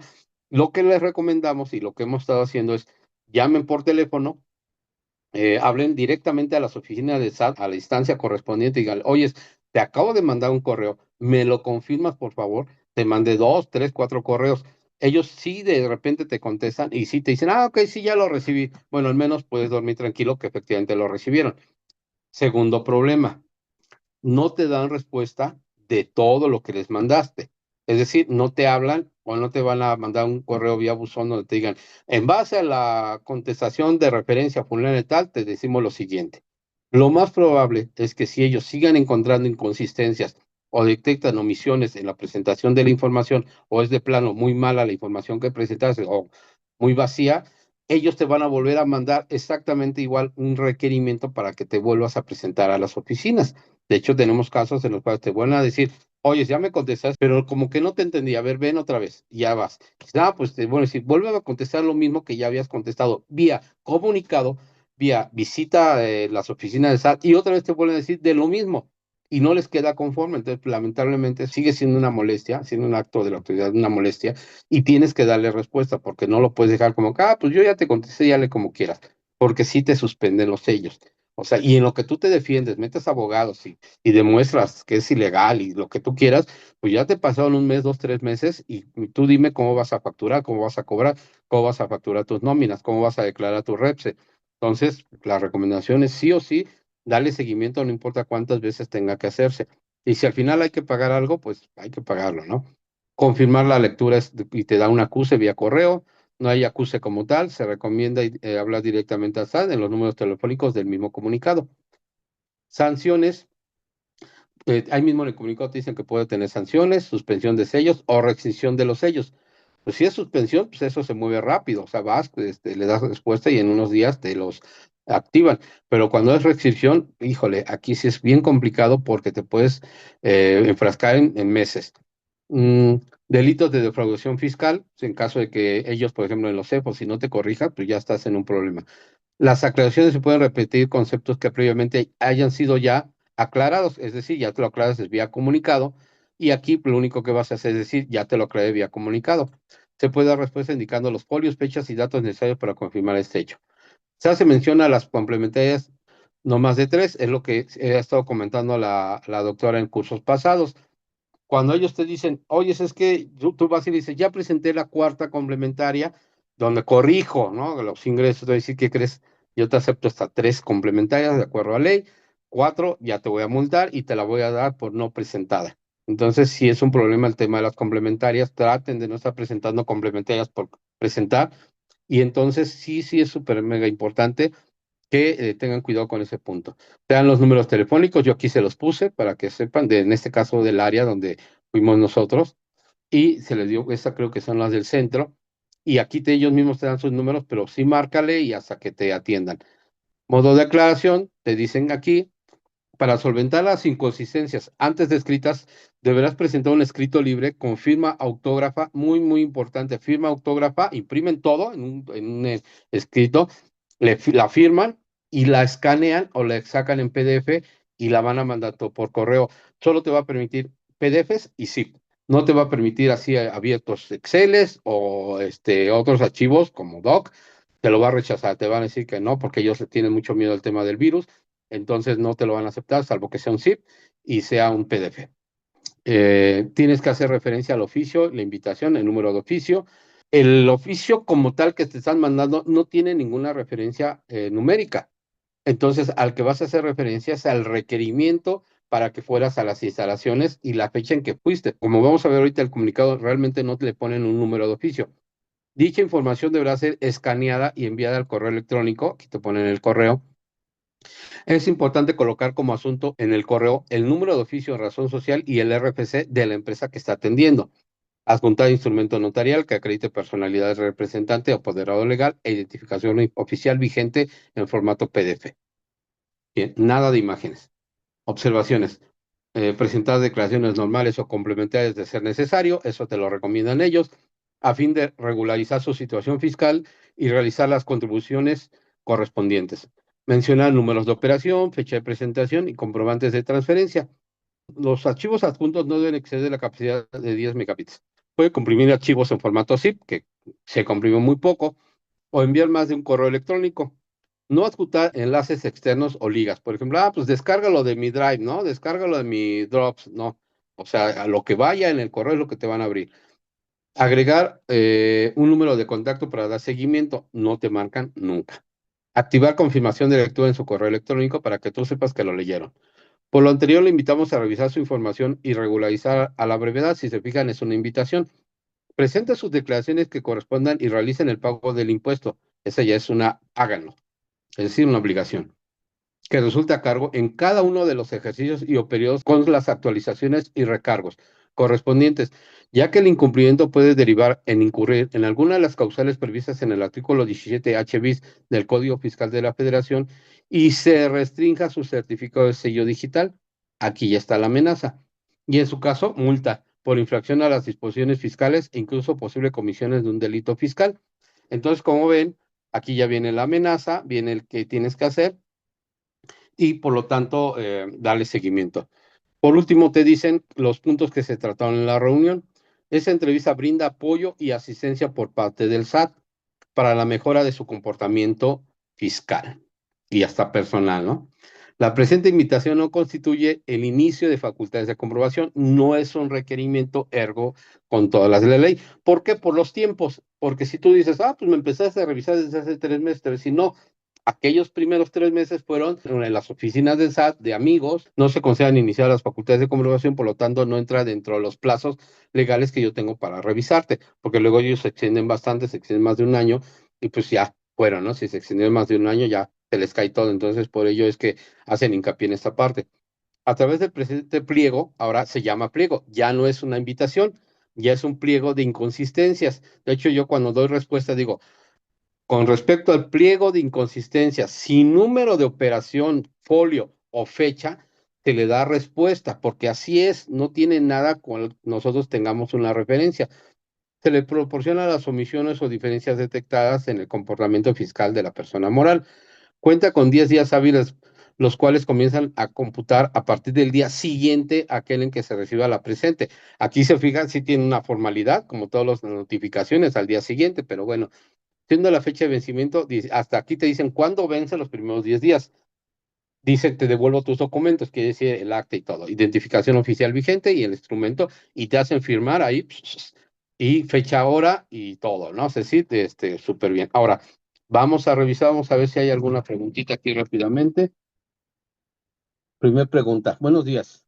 Lo que les recomendamos y lo que hemos estado haciendo es, llamen por teléfono, hablen directamente a las oficinas de SAT, a la instancia correspondiente y digan, oye, te acabo de mandar un correo, ¿me lo confirmas, por favor? Te mandé 2, 3, 4 correos. ellos sí de repente te contestan y sí te dicen, ok, sí, ya lo recibí. Bueno, al menos puedes dormir tranquilo que efectivamente lo recibieron. Segundo problema, no te dan respuesta de todo lo que les mandaste. Es decir, no te hablan o no te van a mandar un correo vía buzón donde te digan, en base a la contestación de referencia fulana y tal, te decimos lo siguiente. Lo más probable es que si ellos sigan encontrando inconsistencias o detectan omisiones en la presentación de la información o es de plano muy mala la información que presentaste o muy vacía, ellos te van a volver a mandar exactamente igual un requerimiento para que te vuelvas a presentar a las oficinas. De hecho, tenemos casos en los cuales te vuelven a decir, oye, ya me contestaste, pero como que no te entendí, a ver, ven otra vez, y ya vas. Pues te voy a decir, vuelve a contestar lo mismo que ya habías contestado vía comunicado, vía visita a las oficinas de SAT, y otra vez te vuelven a decir de lo mismo, y no les queda conforme. Entonces, lamentablemente, sigue siendo una molestia, siendo un acto de la autoridad, una molestia, y tienes que darle respuesta, porque no lo puedes dejar como, pues yo ya te contesté, ya le como quieras, porque sí te suspenden los sellos. O sea, y en lo que tú te defiendes, metes abogados y demuestras que es ilegal y lo que tú quieras, pues ya te pasaron un mes, 2, 3 meses y tú dime cómo vas a facturar, cómo vas a cobrar, cómo vas a facturar tus nóminas, cómo vas a declarar tu REPSE. Entonces, la recomendación es sí o sí, darle seguimiento, no importa cuántas veces tenga que hacerse. Y si al final hay que pagar algo, pues hay que pagarlo, ¿no? Confirmar la lectura y te da un acuse vía correo. No hay acuse como tal, se recomienda hablar directamente al SAT en los números telefónicos del mismo comunicado. Sanciones, ahí mismo en el comunicado te dicen que puede tener sanciones, suspensión de sellos o rescisión de los sellos. Pues si es suspensión, pues eso se mueve rápido, o sea, vas, le das respuesta y en unos días te los activan. Pero cuando es rescisión, híjole, aquí sí es bien complicado porque te puedes enfrascar en meses. Mm, Delitos de defraudación fiscal, en caso de que ellos, por ejemplo, en los CEPOS, si no te corrijan, pues ya estás en un problema. Las aclaraciones se pueden repetir conceptos que previamente hayan sido ya aclarados, es decir, ya te lo aclaras vía comunicado y aquí lo único que vas a hacer es decir, ya te lo aclaré vía comunicado. Se puede dar respuesta indicando los folios, fechas y datos necesarios para confirmar este hecho. Se hace mención a las complementarias no más de tres, es lo que he estado comentando la doctora en cursos pasados. Cuando ellos te dicen, oye, es que tú vas y dices, ya presenté la cuarta complementaria, donde corrijo, ¿no? Los ingresos, te voy a decir, ¿qué crees? Yo te acepto hasta 3 complementarias de acuerdo a ley, 4 ya te voy a multar y te la voy a dar por no presentada. Entonces, si es un problema el tema de las complementarias, traten de no estar presentando complementarias por presentar. Y entonces, sí es súper mega importante que tengan cuidado con ese punto. Vean los números telefónicos, yo aquí se los puse para que sepan, en este caso del área donde fuimos nosotros, y se les dio, esta creo que son las del centro, y aquí ellos mismos te dan sus números, pero sí márcale y hasta que te atiendan. Modo de aclaración, te dicen aquí, para solventar las inconsistencias antes descritas, deberás presentar un escrito libre con firma autógrafa, muy, muy importante, firma autógrafa, imprimen todo en un escrito, la firman y la escanean o la sacan en PDF y la van a mandar todo por correo. Solo te va a permitir PDFs y zip. No te va a permitir así abiertos Exceles o otros archivos como Doc. Te lo va a rechazar, te van a decir que no, porque ellos le tienen mucho miedo al tema del virus, entonces no te lo van a aceptar, salvo que sea un zip y sea un PDF. Tienes que hacer referencia al oficio, la invitación, el número de oficio. El oficio como tal que te están mandando no tiene ninguna referencia numérica. Entonces, al que vas a hacer referencia es al requerimiento para que fueras a las instalaciones y la fecha en que fuiste. Como vamos a ver ahorita el comunicado, realmente no te le ponen un número de oficio. Dicha información deberá ser escaneada y enviada al correo electrónico. Aquí te ponen el correo. Es importante colocar como asunto en el correo el número de oficio de razón social y el RFC de la empresa que está atendiendo. Adjuntar instrumento notarial que acredite personalidad del representante, apoderado legal e identificación oficial vigente en formato PDF. Bien, nada de imágenes. Observaciones. Presentar declaraciones normales o complementarias de ser necesario, eso te lo recomiendan ellos, a fin de regularizar su situación fiscal y realizar las contribuciones correspondientes. Mencionar números de operación, fecha de presentación y comprobantes de transferencia. Los archivos adjuntos no deben exceder la capacidad de 10 megabits. Puede comprimir archivos en formato zip, que se comprime muy poco, o enviar más de un correo electrónico. No adjuntar enlaces externos o ligas. Por ejemplo, pues descárgalo de mi Drive, ¿no? Descárgalo de mi Drops, no. O sea, a lo que vaya en el correo es lo que te van a abrir. Agregar un número de contacto para dar seguimiento, no te marcan nunca. Activar confirmación de lectura en su correo electrónico para que tú sepas que lo leyeron. Por lo anterior, le invitamos a revisar su información y regularizar a la brevedad. Si se fijan, es una invitación. Presente sus declaraciones que correspondan y realicen el pago del impuesto. Esa ya es una, háganlo, es decir, una obligación que resulta a cargo en cada uno de los ejercicios y o periodos con las actualizaciones y recargos correspondientes, ya que el incumplimiento puede derivar en incurrir en alguna de las causales previstas en el artículo 17H bis del Código Fiscal de la Federación y se restrinja su certificado de sello digital. Aquí ya está la amenaza. Y en su caso, multa por infracción a las disposiciones fiscales e incluso posible comisiones de un delito fiscal. Entonces, como ven, aquí ya viene la amenaza, viene el que tienes que hacer y por lo tanto darle seguimiento. Por último, te dicen los puntos que se trataron en la reunión. Esa entrevista brinda apoyo y asistencia por parte del SAT para la mejora de su comportamiento fiscal y hasta personal, ¿no? La presente invitación no constituye el inicio de facultades de comprobación, no es un requerimiento ergo con todas las de la ley. ¿Por qué? Por los tiempos, porque si tú dices, pues me empezaste a revisar desde hace 3 meses, si no, aquellos primeros 3 meses fueron en las oficinas del SAT de amigos, no se consideran iniciar las facultades de comprobación, por lo tanto no entra dentro de los plazos legales que yo tengo para revisarte, porque luego ellos se extienden bastante, se extienden más de un año y pues ya fueron, ¿no? Si se extendieron más de un año ya se les cae todo, entonces por ello es que hacen hincapié en esta parte. A través del presente pliego, ahora se llama pliego, ya no es una invitación, ya es un pliego de inconsistencias. De hecho, yo cuando doy respuesta digo, con respecto al pliego de inconsistencias, sin número de operación, folio o fecha, se le da respuesta, porque así es, no tiene nada con nosotros tengamos una referencia. Se le proporciona las omisiones o diferencias detectadas en el comportamiento fiscal de la persona moral. Cuenta con 10 días hábiles, los cuales comienzan a computar a partir del día siguiente a aquel en que se reciba la presente. Aquí se fijan si tiene una formalidad, como todas las notificaciones al día siguiente, pero bueno, siendo la fecha de vencimiento, hasta aquí te dicen cuándo vence los primeros 10 días. Dice, te devuelvo tus documentos, quiere decir el acta y todo, identificación oficial vigente y el instrumento, y te hacen firmar ahí, y fecha, hora y todo, ¿no? Es decir, súper bien. Ahora, vamos a ver si hay alguna preguntita aquí rápidamente. Primer pregunta, buenos días.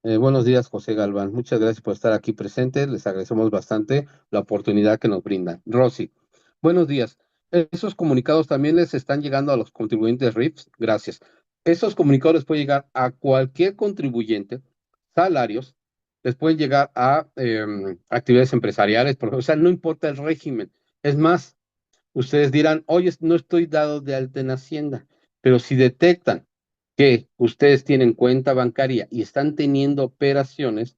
Buenos días, José Galván. Muchas gracias por estar aquí presente. Les agradecemos bastante la oportunidad que nos brindan. Rosy, buenos días. ¿Esos comunicados también les están llegando a los contribuyentes RIFs? Gracias. Esos comunicados les pueden llegar a cualquier contribuyente, salarios, les pueden llegar a actividades empresariales, o sea, no importa el régimen. Es más, ustedes dirán, oye, no estoy dado de alta en Hacienda, pero si detectan que ustedes tienen cuenta bancaria y están teniendo operaciones,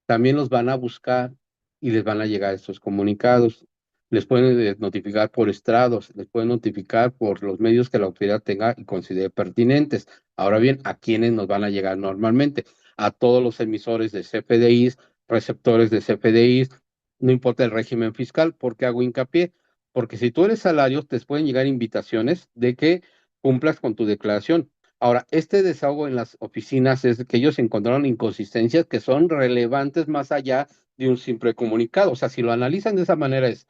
también los van a buscar y les van a llegar estos comunicados. Les pueden notificar por estrados, les pueden notificar por los medios que la autoridad tenga y considere pertinentes. Ahora bien, ¿a quiénes nos van a llegar normalmente? A todos los emisores de CFDIs, receptores de CFDIs, no importa el régimen fiscal. ¿Por qué hago hincapié? Porque si tú eres salario, te pueden llegar invitaciones de que cumplas con tu declaración. Ahora, este desahogo en las oficinas es que ellos encontraron inconsistencias que son relevantes más allá de un simple comunicado. O sea, si lo analizan de esa manera es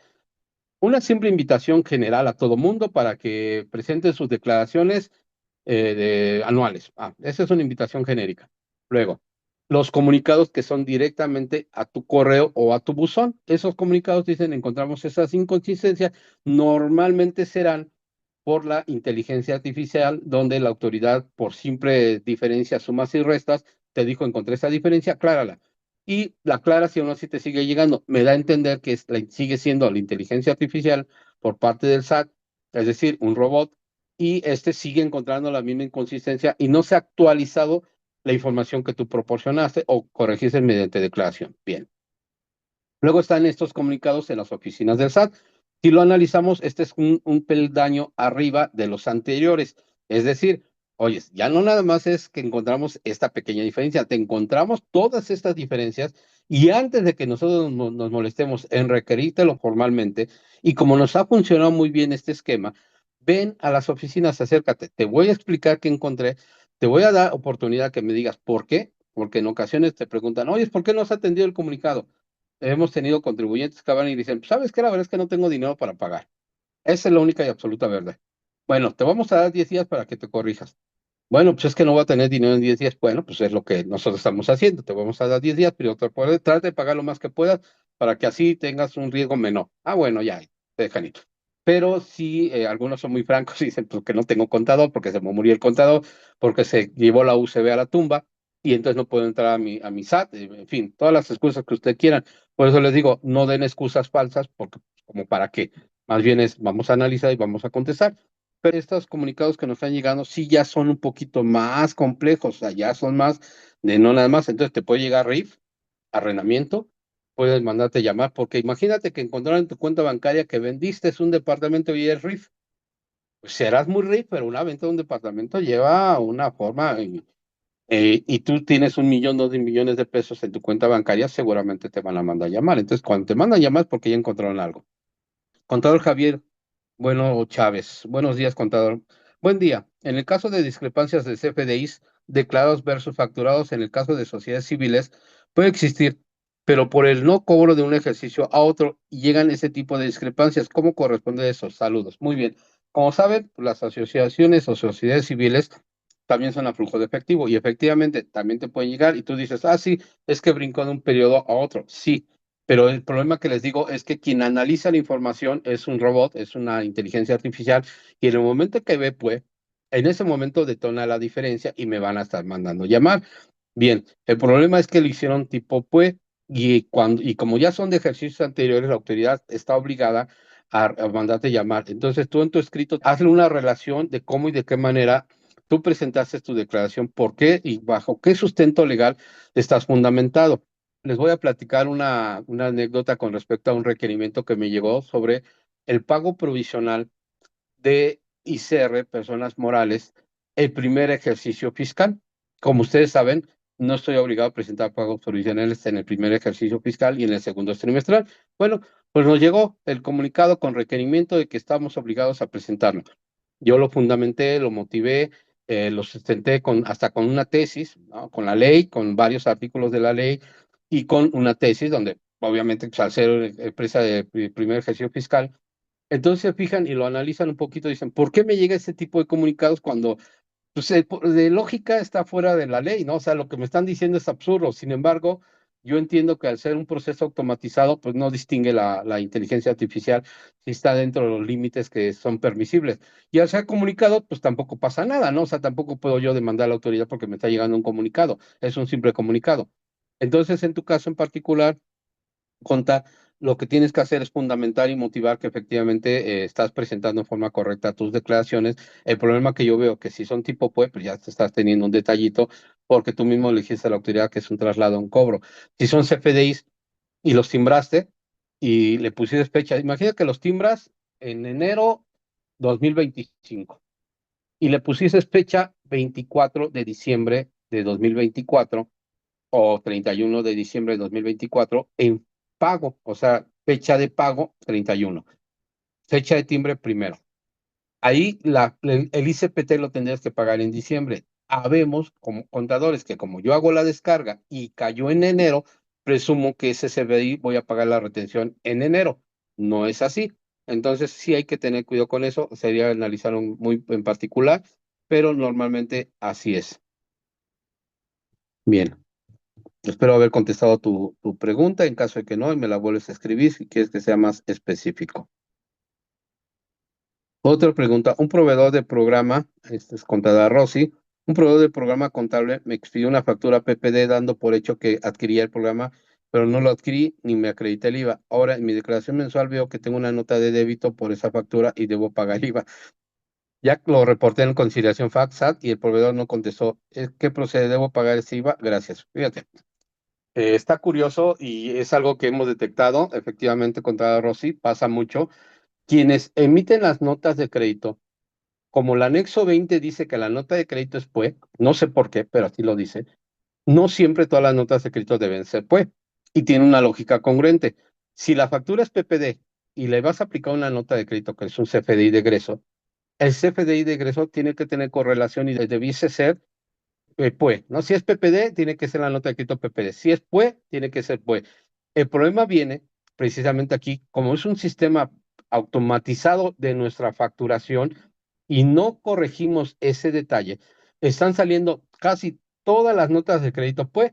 una simple invitación general a todo mundo para que presenten sus declaraciones anuales. Esa es una invitación genérica. Luego, los comunicados que son directamente a tu correo o a tu buzón. Esos comunicados dicen encontramos esas inconsistencias. Normalmente serán por la inteligencia artificial, donde la autoridad, por simple diferencia, sumas y restas, te dijo, encontré esa diferencia, aclárala. Y la aclara si uno sí te sigue llegando. Me da a entender que sigue siendo la inteligencia artificial por parte del SAT, es decir, un robot, y este sigue encontrando la misma inconsistencia y no se ha actualizado la información que tú proporcionaste o corregiste mediante declaración. Bien. Luego están estos comunicados en las oficinas del SAT. Si lo analizamos, este es un peldaño arriba de los anteriores. Es decir, oye, ya no nada más es que encontramos esta pequeña diferencia, te encontramos todas estas diferencias y antes de que nosotros nos molestemos en requerírtelo formalmente, y como nos ha funcionado muy bien este esquema, ven a las oficinas, acércate, te voy a explicar qué encontré, te voy a dar oportunidad que me digas por qué, porque en ocasiones te preguntan, oye, ¿por qué no has atendido el comunicado? hemos tenido contribuyentes que van y dicen, ¿sabes qué? La verdad es que no tengo dinero para pagar. Esa es la única y absoluta verdad. Bueno, te vamos a dar 10 días para que te corrijas. Bueno, pues es que no voy a tener dinero en 10 días. Bueno, pues es lo que nosotros estamos haciendo. Te vamos a dar 10 días, pero trata de pagar lo más que puedas para que así tengas un riesgo menor. Ah, bueno, ya, te dejan ir. Pero sí, algunos son muy francos y dicen pues, que no tengo contador porque se me murió el contador, porque se llevó la UCB a la tumba y entonces no puedo entrar a mi SAT. En fin, todas las excusas que usted quieran. Por eso les digo, no den excusas falsas, porque como para qué. Más bien es, vamos a analizar y vamos a contestar. Pero estos comunicados que nos están llegando sí ya son un poquito más complejos, o sea, ya son más de no nada más. Entonces te puede llegar RIF, arrendamiento, puedes mandarte llamar, porque imagínate que encontraron en tu cuenta bancaria que vendiste un departamento y es RIF. Pues serás muy RIF, pero una venta de un departamento lleva una forma, y tú tienes 1 millón, 2 millones de pesos en tu cuenta bancaria, seguramente te van a mandar a llamar. Entonces, cuando te mandan a llamar es porque ya encontraron algo. Contador Javier, bueno, Chávez. Buenos días, contador. Buen día. En el caso de discrepancias de CFDIs declarados versus facturados, en el caso de sociedades civiles, puede existir, pero por el no cobro de un ejercicio a otro llegan ese tipo de discrepancias. ¿Cómo corresponde eso? Saludos. Muy bien. Como saben, las asociaciones o sociedades civiles también son a flujo de efectivo y efectivamente también te pueden llegar y tú dices, ah, sí, es que brincó de un periodo a otro. Sí, pero el problema que les digo es que quien analiza la información es un robot, es una inteligencia artificial, y en el momento que ve, pues, en ese momento detona la diferencia y me van a estar mandando llamar. Bien, el problema es que lo hicieron tipo pues, y como ya son de ejercicios anteriores, la autoridad está obligada a mandarte llamar. Entonces, tú en tu escrito, hazle una relación de cómo y de qué manera tú presentaste tu declaración, por qué y bajo qué sustento legal estás fundamentado. Les voy a platicar una anécdota con respecto a un requerimiento que me llegó sobre el pago provisional de ICR, personas morales, el primer ejercicio fiscal. Como ustedes saben, no estoy obligado a presentar pagos provisionales en el primer ejercicio fiscal y en el segundo trimestral. Bueno, pues nos llegó el comunicado con requerimiento de que estamos obligados a presentarlo. Yo lo fundamenté, lo motivé, lo sustenté hasta con una tesis, ¿no? Con la ley, con varios artículos de la ley y con una tesis donde, obviamente, pues, al ser empresa de primer ejercicio fiscal, entonces se fijan y lo analizan un poquito, dicen, ¿por qué me llega este tipo de comunicados cuando pues, de lógica está fuera de la ley, ¿no? O sea, lo que me están diciendo es absurdo. Sin embargo, yo entiendo que al ser un proceso automatizado, pues no distingue la inteligencia artificial si está dentro de los límites que son permisibles. Y al ser comunicado, pues tampoco pasa nada, ¿no? O sea, tampoco puedo yo demandar a la autoridad porque me está llegando un comunicado. Es un simple comunicado. Entonces, en tu caso en particular, contar, lo que tienes que hacer es fundamentar y motivar que efectivamente estás presentando en forma correcta tus declaraciones. El problema que yo veo que si son tipo PUE, pues ya te estás teniendo un detallito porque tú mismo le dijiste a la autoridad que es un traslado, un cobro. Si son CFDIs y los timbraste y le pusiste fecha, imagina que los timbras en enero 2025 y le pusiste fecha 24 de diciembre de 2024 o 31 de diciembre de 2024 en pago, o sea, fecha de pago 31, fecha de timbre primero. Ahí el ICPT lo tendrías que pagar en diciembre. Habemos como contadores que como yo hago la descarga y cayó en enero, presumo que ese CFDI voy a pagar la retención en enero. No es así. Entonces sí hay que tener cuidado con eso. Sería analizarlo muy en particular, pero normalmente así es. Bien. Espero haber contestado tu pregunta. En caso de que no, me la vuelves a escribir si quieres que sea más específico. Otra pregunta. Un proveedor de programa, este es contada Rosy, un proveedor de programa contable me expidió una factura PPD dando por hecho que adquiría el programa, pero no lo adquirí ni me acredité el IVA. Ahora en mi declaración mensual veo que tengo una nota de débito por esa factura y debo pagar IVA. Ya lo reporté en conciliación FACSAT y el proveedor no contestó. ¿Qué procede? ¿Debo pagar ese IVA? Gracias. Fíjate. Está curioso y es algo que hemos detectado, efectivamente, contra Rossi, pasa mucho. Quienes emiten las notas de crédito, como el anexo 20 dice que la nota de crédito es PUE, no sé por qué, pero así lo dice, no siempre todas las notas de crédito deben ser PUE y tiene una lógica congruente. Si la factura es PPD y le vas a aplicar una nota de crédito que es un CFDI de egreso, el CFDI de egreso tiene que tener correlación y debiese ser PUE, ¿no? Si es PPD, tiene que ser la nota de crédito PPD. Si es PUE, tiene que ser PUE. El problema viene precisamente aquí, como es un sistema automatizado de nuestra facturación y no corregimos ese detalle, están saliendo casi todas las notas de crédito, pues.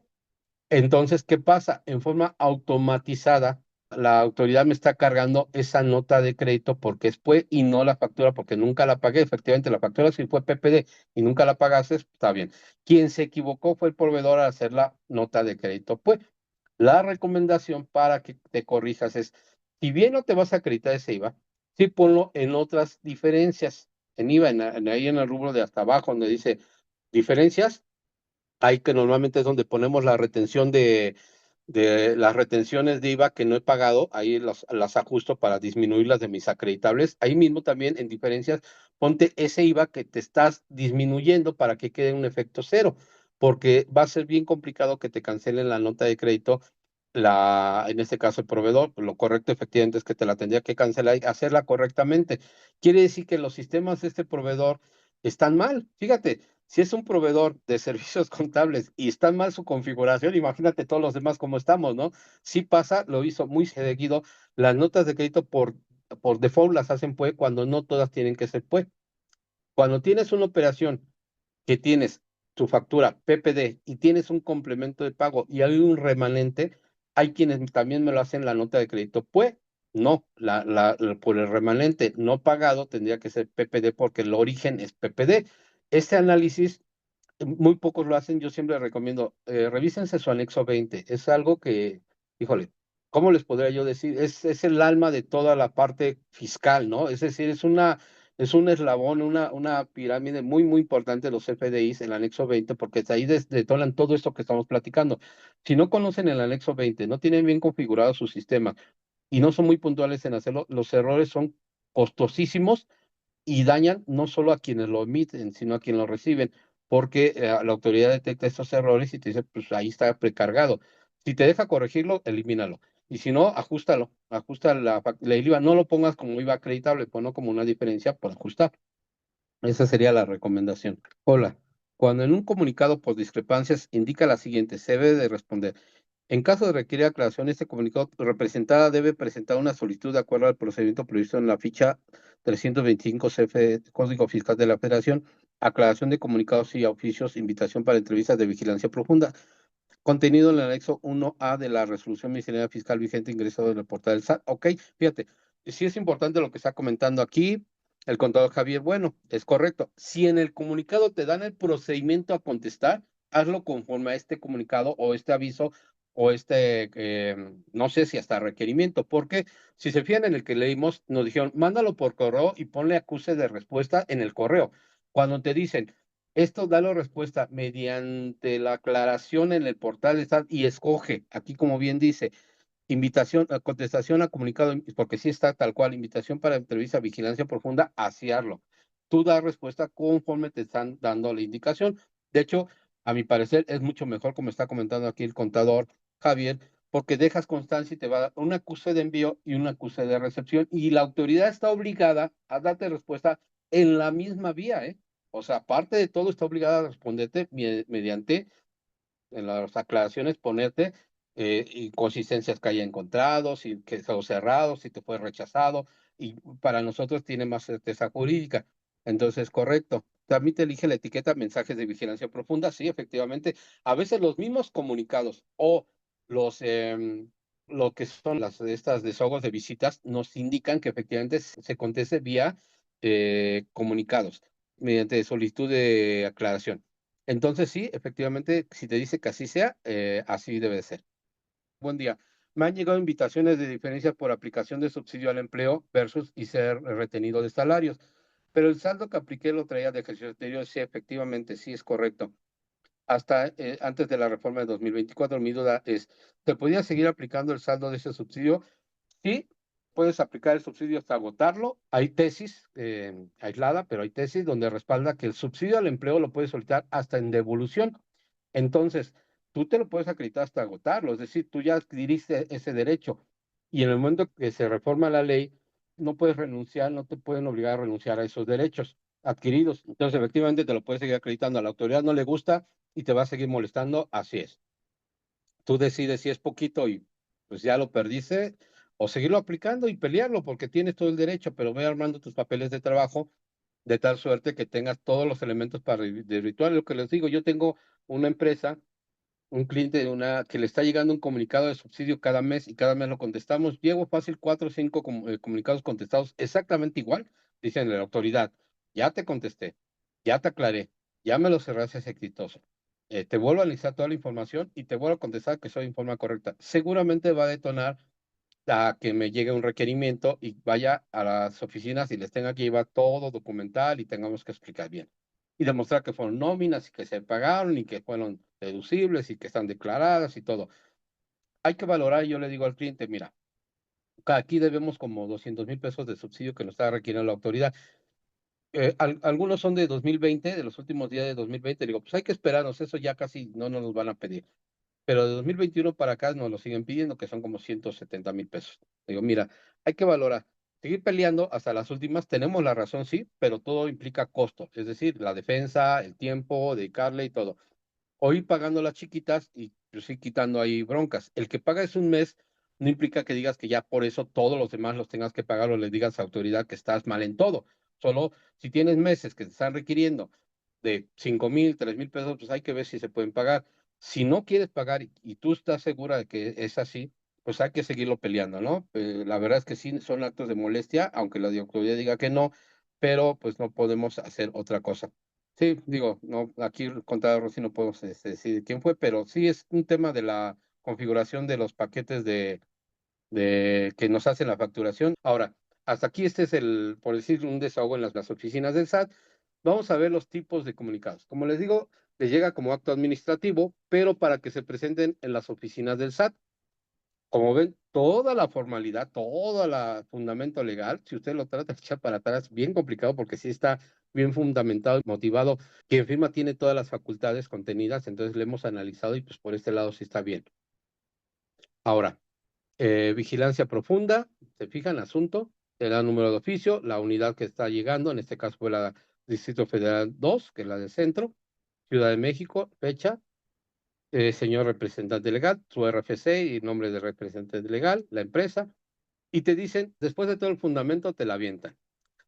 Entonces, ¿qué pasa? En forma automatizada, la autoridad me está cargando esa nota de crédito porque es PUE y no la factura porque nunca la pagué. Efectivamente, la factura si fue PPD y nunca la pagaste, está bien. Quien se equivocó fue el proveedor al hacer la nota de crédito PUE. La recomendación para que te corrijas es, si bien no te vas a acreditar ese IVA, sí ponlo en otras diferencias, en IVA, ahí en el rubro de hasta abajo, donde dice diferencias, ahí que normalmente es donde ponemos la retención de las retenciones de IVA que no he pagado, ahí las ajusto para disminuirlas de mis acreditables. Ahí mismo también en diferencias, ponte ese IVA que te estás disminuyendo para que quede un efecto cero, porque va a ser bien complicado que te cancelen la nota de crédito. En este caso el proveedor, lo correcto efectivamente es que te la tendría que cancelar y hacerla correctamente. Quiere decir que los sistemas de este proveedor están mal. Fíjate, si es un proveedor de servicios contables y está mal su configuración, imagínate todos los demás cómo estamos, ¿no? Sí pasa, lo hizo muy seguido, las notas de crédito por default las hacen PUE cuando no todas tienen que ser PUE. Cuando tienes una operación que tienes tu factura PPD y tienes un complemento de pago y hay un remanente, hay quienes también me lo hacen la nota de crédito PUE. No, por el remanente no pagado tendría que ser PPD porque el origen es PPD. Este análisis muy pocos lo hacen, yo siempre recomiendo, revísense su anexo 20, es algo que, híjole, ¿cómo les podría yo decir? Es el alma de toda la parte fiscal, ¿no? Es decir, es un eslabón, una pirámide muy, muy importante los FDIs, el anexo 20, porque ahí detonan todo esto que estamos platicando. Si no conocen el anexo 20, no tienen bien configurado su sistema y no son muy puntuales en hacerlo, los errores son costosísimos y dañan no solo a quienes lo emiten, sino a quienes lo reciben, porque la autoridad detecta estos errores y te dice, pues ahí está precargado. Si te deja corregirlo, elimínalo. Y si no, ajustalo, ajusta la IVA, no lo pongas como IVA acreditable, ponlo como una diferencia por ajustar. Esa sería la recomendación. Hola, cuando en un comunicado por discrepancias indica la siguiente, se debe de responder. En caso de requerir aclaración, este comunicado representada debe presentar una solicitud de acuerdo al procedimiento previsto en la ficha 325 CF, Código Fiscal de la Federación, aclaración de comunicados y oficios, invitación para entrevistas de vigilancia profunda, contenido en el anexo 1A de la resolución miscelánea fiscal vigente ingresado en el portal del SAT. Ok, fíjate, sí es importante lo que está comentando aquí el contador Javier. Bueno, es correcto. Si en el comunicado te dan el procedimiento a contestar, hazlo conforme a este comunicado o este aviso o no sé si hasta requerimiento, porque si se fijan en el que leímos, nos dijeron, mándalo por correo y ponle acuse de respuesta en el correo. Cuando te dicen, esto da la respuesta mediante la aclaración en el portal de SAT y escoge, aquí como bien dice, invitación, contestación a comunicado, porque sí está tal cual, invitación para entrevista, vigilancia profunda, hacerlo. Tú das respuesta conforme te están dando la indicación. De hecho, a mi parecer, es mucho mejor, como está comentando aquí el contador Javier, porque dejas constancia y te va a dar un acuse de envío y un acuse de recepción, y la autoridad está obligada a darte respuesta en la misma vía, ¿eh? O sea, aparte de todo, está obligada a responderte mediante en las aclaraciones ponerte inconsistencias que haya encontrado, si que quedó cerrado, si te fue rechazado, y para nosotros tiene más certeza jurídica. Entonces, correcto. También te elige la etiqueta mensajes de vigilancia profunda. Sí, efectivamente. A veces los mismos comunicados o los lo que son estas desahogos de visitas nos indican que efectivamente se conteste vía comunicados mediante solicitud de aclaración. Entonces sí, efectivamente, si te dice que así sea, así debe ser. Buen día. Me han llegado invitaciones de diferencias por aplicación de subsidio al empleo versus y ser retenido de salarios. Pero el saldo que apliqué lo traía de ejercicio anterior, sí, efectivamente, sí es correcto. Hasta antes de la reforma de 2024, mi duda es, ¿te podía seguir aplicando el saldo de ese subsidio? Sí, puedes aplicar el subsidio hasta agotarlo. Hay tesis aislada, pero hay tesis donde respalda que el subsidio al empleo lo puedes solicitar hasta en devolución. Entonces, tú te lo puedes acreditar hasta agotarlo, es decir, tú ya adquiriste ese derecho y en el momento que se reforma la ley, no puedes renunciar, no te pueden obligar a renunciar a esos derechos adquiridos. Entonces, efectivamente, te lo puedes seguir acreditando. A la autoridad no le gusta y te va a seguir molestando, así es. Tú decides si es poquito y pues ya lo perdiste, o seguirlo aplicando y pelearlo, porque tienes todo el derecho, pero ve armando tus papeles de trabajo de tal suerte que tengas todos los elementos para de ritual. Lo que les digo, yo tengo una empresa, un cliente de una que le está llegando un comunicado de subsidio cada mes y cada mes lo contestamos. Llevo fácil 4 o 5 comunicados contestados exactamente igual. Dicen la autoridad, ya te contesté, ya te aclaré, ya me lo cerraste, es exitoso. Te vuelvo a analizar toda la información y te vuelvo a contestar que soy en forma correcta. Seguramente va a detonar a que me llegue un requerimiento y vaya a las oficinas y les tenga que llevar todo documental y tengamos que explicar bien. Y demostrar que fueron nóminas y que se pagaron y que fueron deducibles y que están declaradas y todo. Hay que valorar, yo le digo al cliente, mira, aquí debemos como 200,000 pesos de subsidio que nos está requiriendo la autoridad. Algunos son de 2020, de los últimos días de 2020. Digo, pues hay que esperarnos, eso ya casi no nos los van a pedir. Pero de 2021 para acá nos lo siguen pidiendo, que son como 170,000 pesos. Digo, mira, hay que valorar, seguir peleando hasta las últimas, tenemos la razón, sí, pero todo implica costo, es decir, la defensa, el tiempo, dedicarle y todo. O ir pagando las chiquitas y pues ir quitando ahí broncas. El que paga es un mes, no implica que digas que ya por eso todos los demás los tengas que pagar o le digas a autoridad que estás mal en todo. Solo si tienes meses que te están requiriendo de 5,000, 3,000 pesos, pues hay que ver si se pueden pagar. Si no quieres pagar y tú estás segura de que es así, pues hay que seguirlo peleando, ¿no? La verdad es que sí son actos de molestia, aunque la autoridad diga que no, pero pues no podemos hacer otra cosa. Sí, digo, no, aquí el contador sí no podemos decir quién fue, pero sí es un tema de la configuración de los paquetes de que nos hacen la facturación. Ahora, hasta aquí este es el, por decir, un desahogo en las oficinas del SAT. Vamos a ver los tipos de comunicados. Como les digo, les llega como acto administrativo, pero para que se presenten en las oficinas del SAT. Como ven, toda la formalidad, todo el fundamento legal, si usted lo trata de echar para atrás, bien complicado porque sí está bien fundamentado y motivado. Quien firma tiene todas las facultades contenidas, entonces le hemos analizado y pues por este lado sí está bien. Ahora, vigilancia profunda, se fijan el asunto, te da número de oficio, la unidad que está llegando, en este caso fue la Distrito Federal 2, que es la de centro, Ciudad de México, fecha, señor representante legal, su RFC y nombre de representante legal, la empresa, y te dicen, después de todo el fundamento, te la avientan.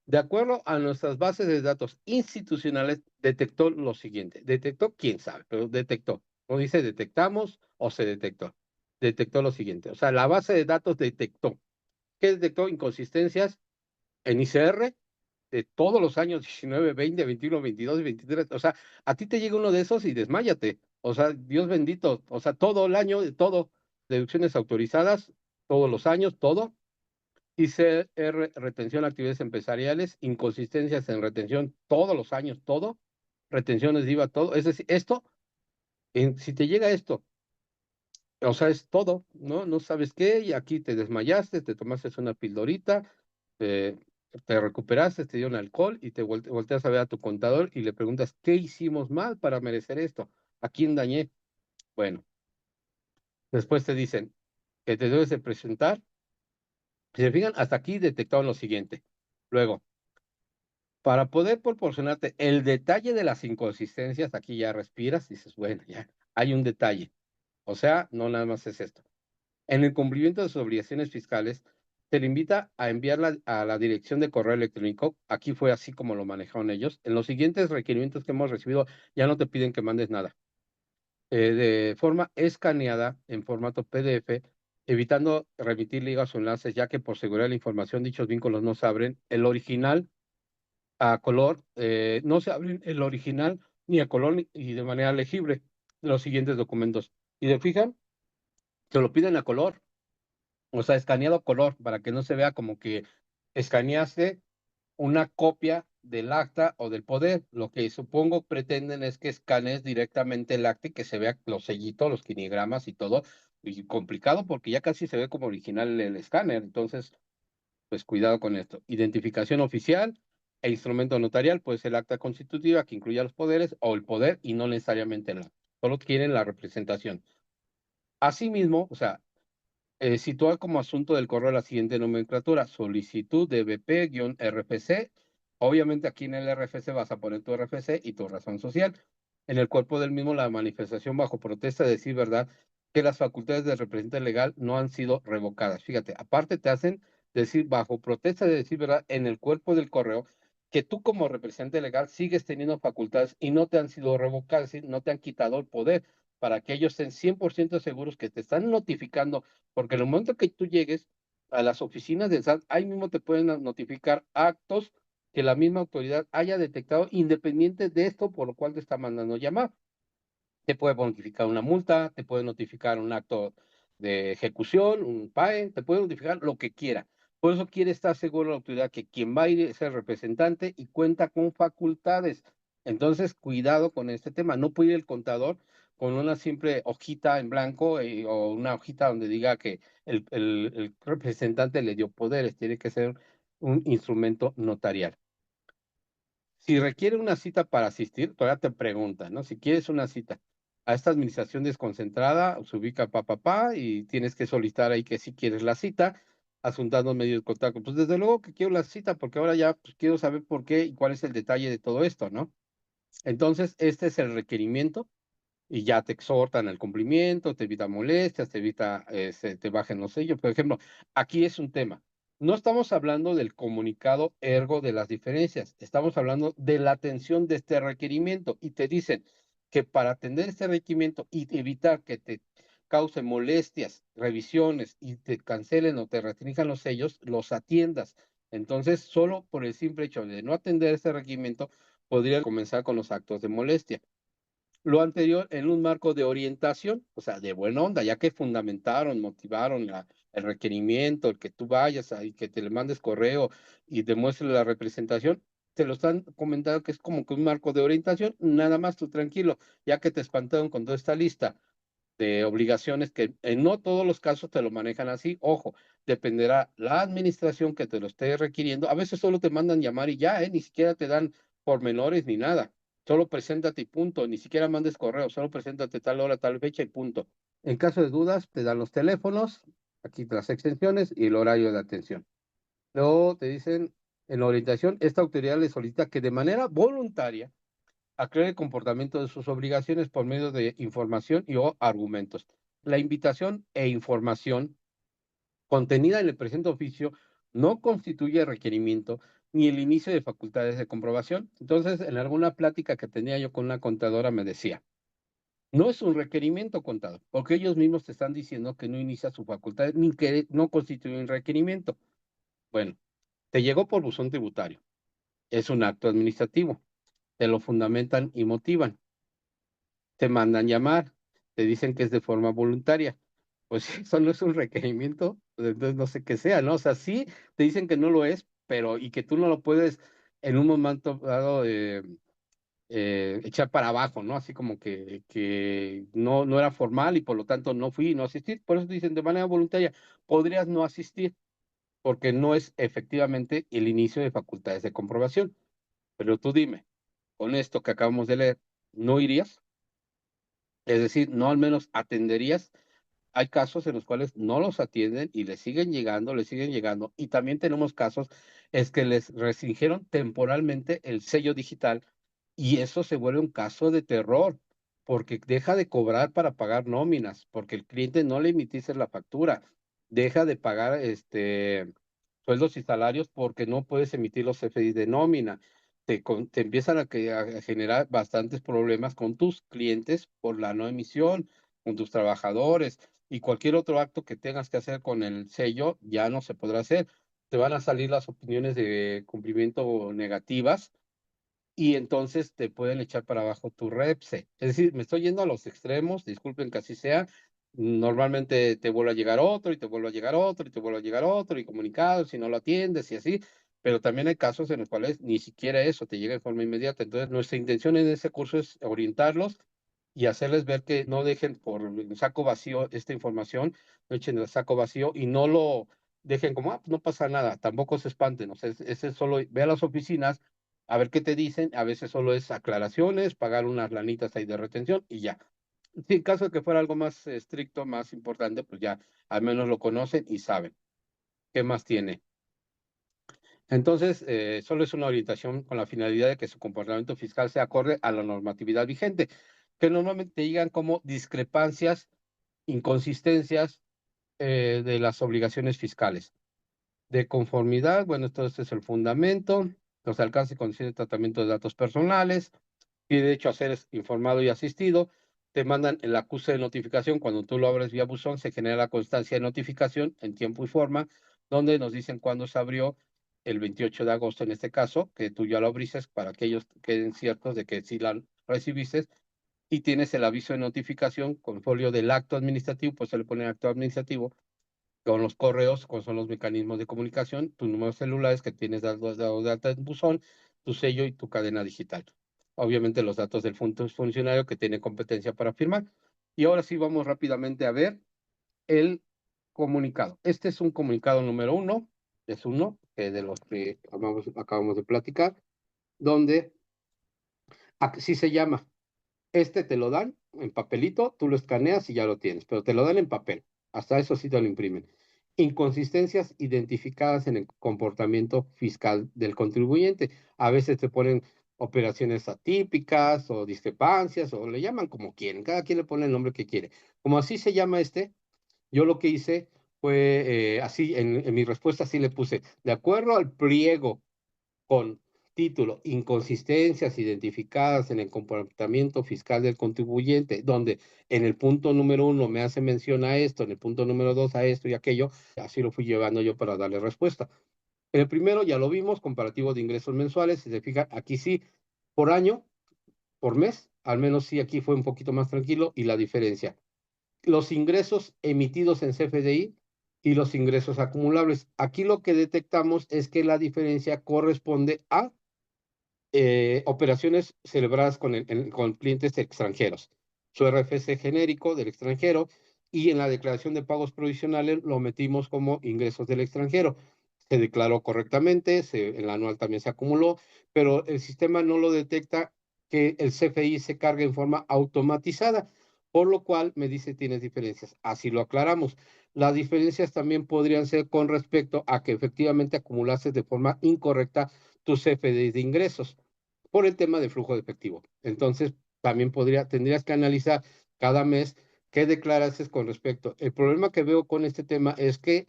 De acuerdo a nuestras bases de datos institucionales, detectó lo siguiente. Detectó, quién sabe, pero detectó. No dice detectamos o se detectó. Detectó lo siguiente. O sea, la base de datos detectó. ¿Qué detectó? Inconsistencias en ICR de todos los años 19, 20, 21, 22 y 23. O sea, a ti te llega uno de esos y desmáyate. O sea, Dios bendito. O sea, todo el año, todo. Deducciones autorizadas, todos los años, todo. ICR, retención de actividades empresariales, inconsistencias en retención todos los años, todo, retenciones de IVA, todo. Es decir, esto, si te llega esto, o sea, es todo, ¿no? No sabes qué, y aquí te desmayaste, te tomaste una pildorita, te, te recuperaste, te dieron alcohol y te volteas a ver a tu contador y le preguntas, ¿qué hicimos mal para merecer esto? ¿A quién dañé? Bueno, después te dicen que te debes de presentar. Si se fijan, hasta aquí detectaron lo siguiente. Luego, para poder proporcionarte el detalle de las inconsistencias, aquí ya respiras y dices, bueno, ya hay un detalle. O sea, no nada más es esto. En el cumplimiento de sus obligaciones fiscales, se le invita a enviarla a la dirección de correo electrónico. Aquí fue así como lo manejaron ellos. En los siguientes requerimientos que hemos recibido, ya no te piden que mandes nada. De forma escaneada en formato PDF, evitando remitir ligas o enlaces, ya que por seguridad de la información dichos vínculos no se abren. El original a color, no se abren el original ni a color y de manera legible los siguientes documentos. Y se fijan, se lo piden a color, o sea, escaneado a color, para que no se vea como que escaneaste una copia del acta o del poder. Lo que supongo pretenden es que escanees directamente el acta y que se vea los sellitos, los quinigramas y todo. Y complicado porque ya casi se ve como original el escáner. Entonces, pues cuidado con esto. Identificación oficial e instrumento notarial, pues el acta constitutiva que incluya los poderes o el poder y no necesariamente el acta. Solo quieren la representación. Asimismo, o sea, sitúa como asunto del correo la siguiente nomenclatura: solicitud de BP-RFC. Obviamente aquí en el RFC vas a poner tu RFC y tu razón social. En el cuerpo del mismo, la manifestación bajo protesta de decir verdad que las facultades de representante legal no han sido revocadas. Fíjate, aparte te hacen decir, bajo protesta de decir verdad, en el cuerpo del correo, que tú como representante legal sigues teniendo facultades y no te han sido revocadas, ¿sí? No te han quitado el poder, para que ellos estén 100% seguros que te están notificando, porque en el momento que tú llegues a las oficinas del SAT, ahí mismo te pueden notificar actos que la misma autoridad haya detectado, independiente de esto por lo cual te está mandando llamar. Te puede notificar una multa, te puede notificar un acto de ejecución, un PAE, te puede notificar lo que quiera. Por eso quiere estar seguro la autoridad que quien va a ir es el representante y cuenta con facultades. Entonces, cuidado con este tema. No puede ir el contador con una simple hojita en blanco o una hojita donde diga que el representante le dio poderes. Tiene que ser un instrumento notarial. Si requiere una cita para asistir, todavía te preguntan, ¿no? Si quieres una cita a esta administración desconcentrada, se ubica papá y tienes que solicitar ahí que si quieres la cita, adjuntando medios de contacto. Pues desde luego que quiero la cita porque ahora ya pues, quiero saber por qué y cuál es el detalle de todo esto, ¿no? Entonces, este es el requerimiento y ya te exhortan al cumplimiento, te evita molestias, te evita, se te bajen los sellos. Por ejemplo, aquí es un tema. No estamos hablando del comunicado ergo de las diferencias, estamos hablando de la atención de este requerimiento y te dicen que para atender este requerimiento y evitar que te cause molestias, revisiones y te cancelen o te restrinjan los sellos, los atiendas. Entonces, solo por el simple hecho de no atender este requerimiento, podría comenzar con los actos de molestia. Lo anterior en un marco de orientación, o sea, de buena onda, ya que fundamentaron, motivaron el requerimiento, el que tú vayas y que te le mandes correo y demuestres la representación, te lo están comentando que es como que un marco de orientación, nada más tú tranquilo, ya que te espantaron con toda esta lista de obligaciones que en no todos los casos te lo manejan así. Ojo, dependerá la administración que te lo esté requiriendo. A veces solo te mandan llamar y ya, ni siquiera te dan pormenores ni nada. Solo preséntate y punto. Ni siquiera mandes correo, solo preséntate tal hora, tal fecha y punto. En caso de dudas, te dan los teléfonos, aquí las extensiones y el horario de atención. Luego te dicen en la orientación, esta autoridad le solicita que de manera voluntaria aclare el comportamiento de sus obligaciones por medio de información y o argumentos. La invitación e información contenida en el presente oficio no constituye requerimiento ni el inicio de facultades de comprobación. Entonces, en alguna plática que tenía yo con una contadora me decía, no es un requerimiento, contador, porque ellos mismos te están diciendo que no inicia su facultad ni que no constituye un requerimiento. Bueno, te llegó por buzón tributario. Es un acto administrativo. Te lo fundamentan y motivan. Te mandan llamar, te dicen que es de forma voluntaria. Pues eso no es un requerimiento, pues entonces no sé qué sea, ¿no? O sea, sí te dicen que no lo es, pero y que tú no lo puedes en un momento dado echar para abajo, ¿no? Así como que no era formal y por lo tanto no fui, no asistí. Por eso te dicen de manera voluntaria, podrías no asistir porque no es efectivamente el inicio de facultades de comprobación. Pero tú dime, con esto que acabamos de leer, ¿no irías? Es decir, no al menos atenderías. Hay casos en los cuales no los atienden y les siguen llegando, les siguen llegando. Y también tenemos casos es que les restringieron temporalmente el sello digital y eso se vuelve un caso de terror porque deja de cobrar para pagar nóminas, porque el cliente no le emitiste la factura, deja de pagar sueldos y salarios porque no puedes emitir los CFDI de nómina. Te empiezan a generar bastantes problemas con tus clientes por la no emisión, con tus trabajadores y cualquier otro acto que tengas que hacer con el sello ya no se podrá hacer. Te van a salir las opiniones de cumplimiento negativas y entonces te pueden echar para abajo tu REPSE. Es decir, me estoy yendo a los extremos, disculpen que así sea. Normalmente te vuelve a llegar otro y te vuelve a llegar otro y te vuelve a llegar otro y comunicados si no lo atiendes y así, pero también hay casos en los cuales ni siquiera eso te llega de forma inmediata. Entonces, nuestra intención en ese curso es orientarlos y hacerles ver que no dejen por el saco vacío esta información, no echen el saco vacío y no lo dejen como, pues no pasa nada, tampoco se espanten, o sea, ese es solo, ve a las oficinas, a ver qué te dicen, a veces solo es aclaraciones, pagar unas lanitas ahí de retención y ya. Si en caso de que fuera algo más estricto, más importante, pues ya al menos lo conocen y saben qué más tiene. Entonces, solo es una orientación con la finalidad de que su comportamiento fiscal sea acorde a la normatividad vigente, que normalmente te digan como discrepancias inconsistencias de las obligaciones fiscales. De conformidad, bueno, todo esto es el fundamento, los alcances y condiciones de tratamiento de datos personales, y de hecho a ser informado y asistido, te mandan el acuse de notificación. Cuando tú lo abres vía buzón, se genera la constancia de notificación en tiempo y forma, donde nos dicen cuándo se abrió, el 28 de agosto en este caso, que tú ya lo abriste para que ellos queden ciertos de que sí la recibiste, y tienes el aviso de notificación con folio del acto administrativo, pues se le pone acto administrativo, con los correos, con son los mecanismos de comunicación, tus números celulares que tienes dados de alta en buzón, tu sello y tu cadena digital. Obviamente los datos del funcionario que tiene competencia para firmar. Y ahora sí vamos rápidamente a ver el comunicado. Este es un comunicado número uno, es uno de los que acabamos de platicar, donde así se llama. Este te lo dan en papelito, tú lo escaneas y ya lo tienes, pero te lo dan en papel. Hasta eso sí te lo imprimen. Inconsistencias identificadas en el comportamiento fiscal del contribuyente. A veces te ponen operaciones atípicas o discrepancias o le llaman como quieren. Cada quien le pone el nombre que quiere. Como así se llama este, yo lo que hice fue así, en mi respuesta sí le puse, de acuerdo al pliego con título, inconsistencias identificadas en el comportamiento fiscal del contribuyente, donde en el punto número uno me hace mención a esto, en el punto número dos a esto y aquello, así lo fui llevando yo para darle respuesta. En el primero ya lo vimos, comparativo de ingresos mensuales, si se fijan, aquí sí, por año, por mes, al menos sí aquí fue un poquito más tranquilo y la diferencia. Los ingresos emitidos en CFDI y los ingresos acumulables. Aquí lo que detectamos es que la diferencia corresponde a operaciones celebradas con clientes extranjeros, su RFC genérico del extranjero, y en la declaración de pagos provisionales lo metimos como ingresos del extranjero. Se declaró correctamente, en la anual también se acumuló, pero el sistema no lo detecta que el CFI se cargue en forma automatizada, por lo cual me dice tienes diferencias. Así lo aclaramos. Las diferencias también podrían ser con respecto a que efectivamente acumulaste de forma incorrecta tus CFDIs de ingresos por el tema de flujo de efectivo. Entonces, también tendrías que analizar cada mes qué declaraste con respecto. El problema que veo con este tema es que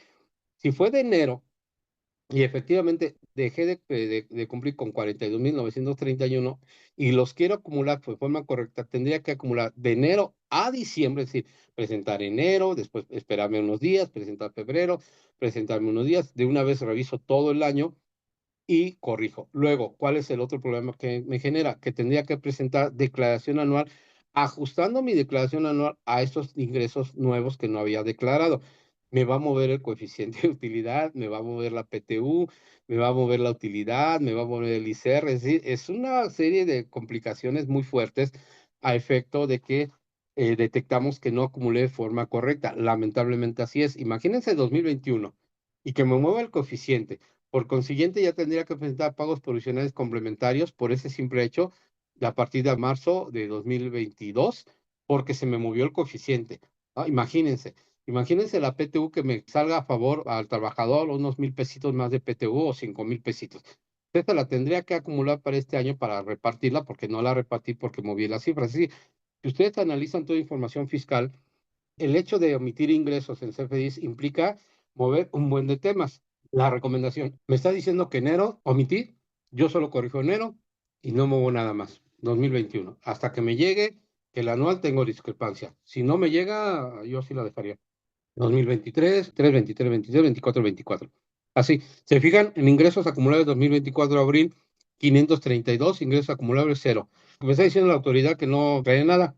si fue de enero y efectivamente dejé de cumplir con 42,931 y los quiero acumular de forma correcta, tendría que acumular de enero a diciembre, es decir, presentar enero, después esperarme unos días, presentar febrero, presentarme unos días, de una vez reviso todo el año y corrijo. Luego, ¿cuál es el otro problema que me genera? Que tendría que presentar declaración anual, ajustando mi declaración anual a estos ingresos nuevos que no había declarado. Me va a mover el coeficiente de utilidad, me va a mover la PTU, me va a mover la utilidad, me va a mover el ICR. Es decir, es una serie de complicaciones muy fuertes a efecto de que detectamos que no acumulé de forma correcta. Lamentablemente así es. Imagínense 2021 y que me mueva el coeficiente. Por consiguiente, ya tendría que presentar pagos provisionales complementarios por ese simple hecho a partir de marzo de 2022, porque se me movió el coeficiente. Ah, imagínense la PTU que me salga a favor al trabajador, unos 1,000 pesitos más de PTU o 5,000 pesitos. Esta la tendría que acumular para este año para repartirla, porque no la repartí porque moví las cifras. Sí, si ustedes analizan toda información fiscal, el hecho de omitir ingresos en CFDIs implica mover un buen de temas. La recomendación, me está diciendo que enero omití, yo solo corrijo enero y no muevo nada más, 2021. Hasta que me llegue el anual tengo discrepancia. Si no me llega, yo sí la dejaría. 2023, 3, 23, 23, 24, 24. Así, se fijan en ingresos acumulables 2024 abril, 532, ingresos acumulables cero. Me está diciendo la autoridad que no trae nada,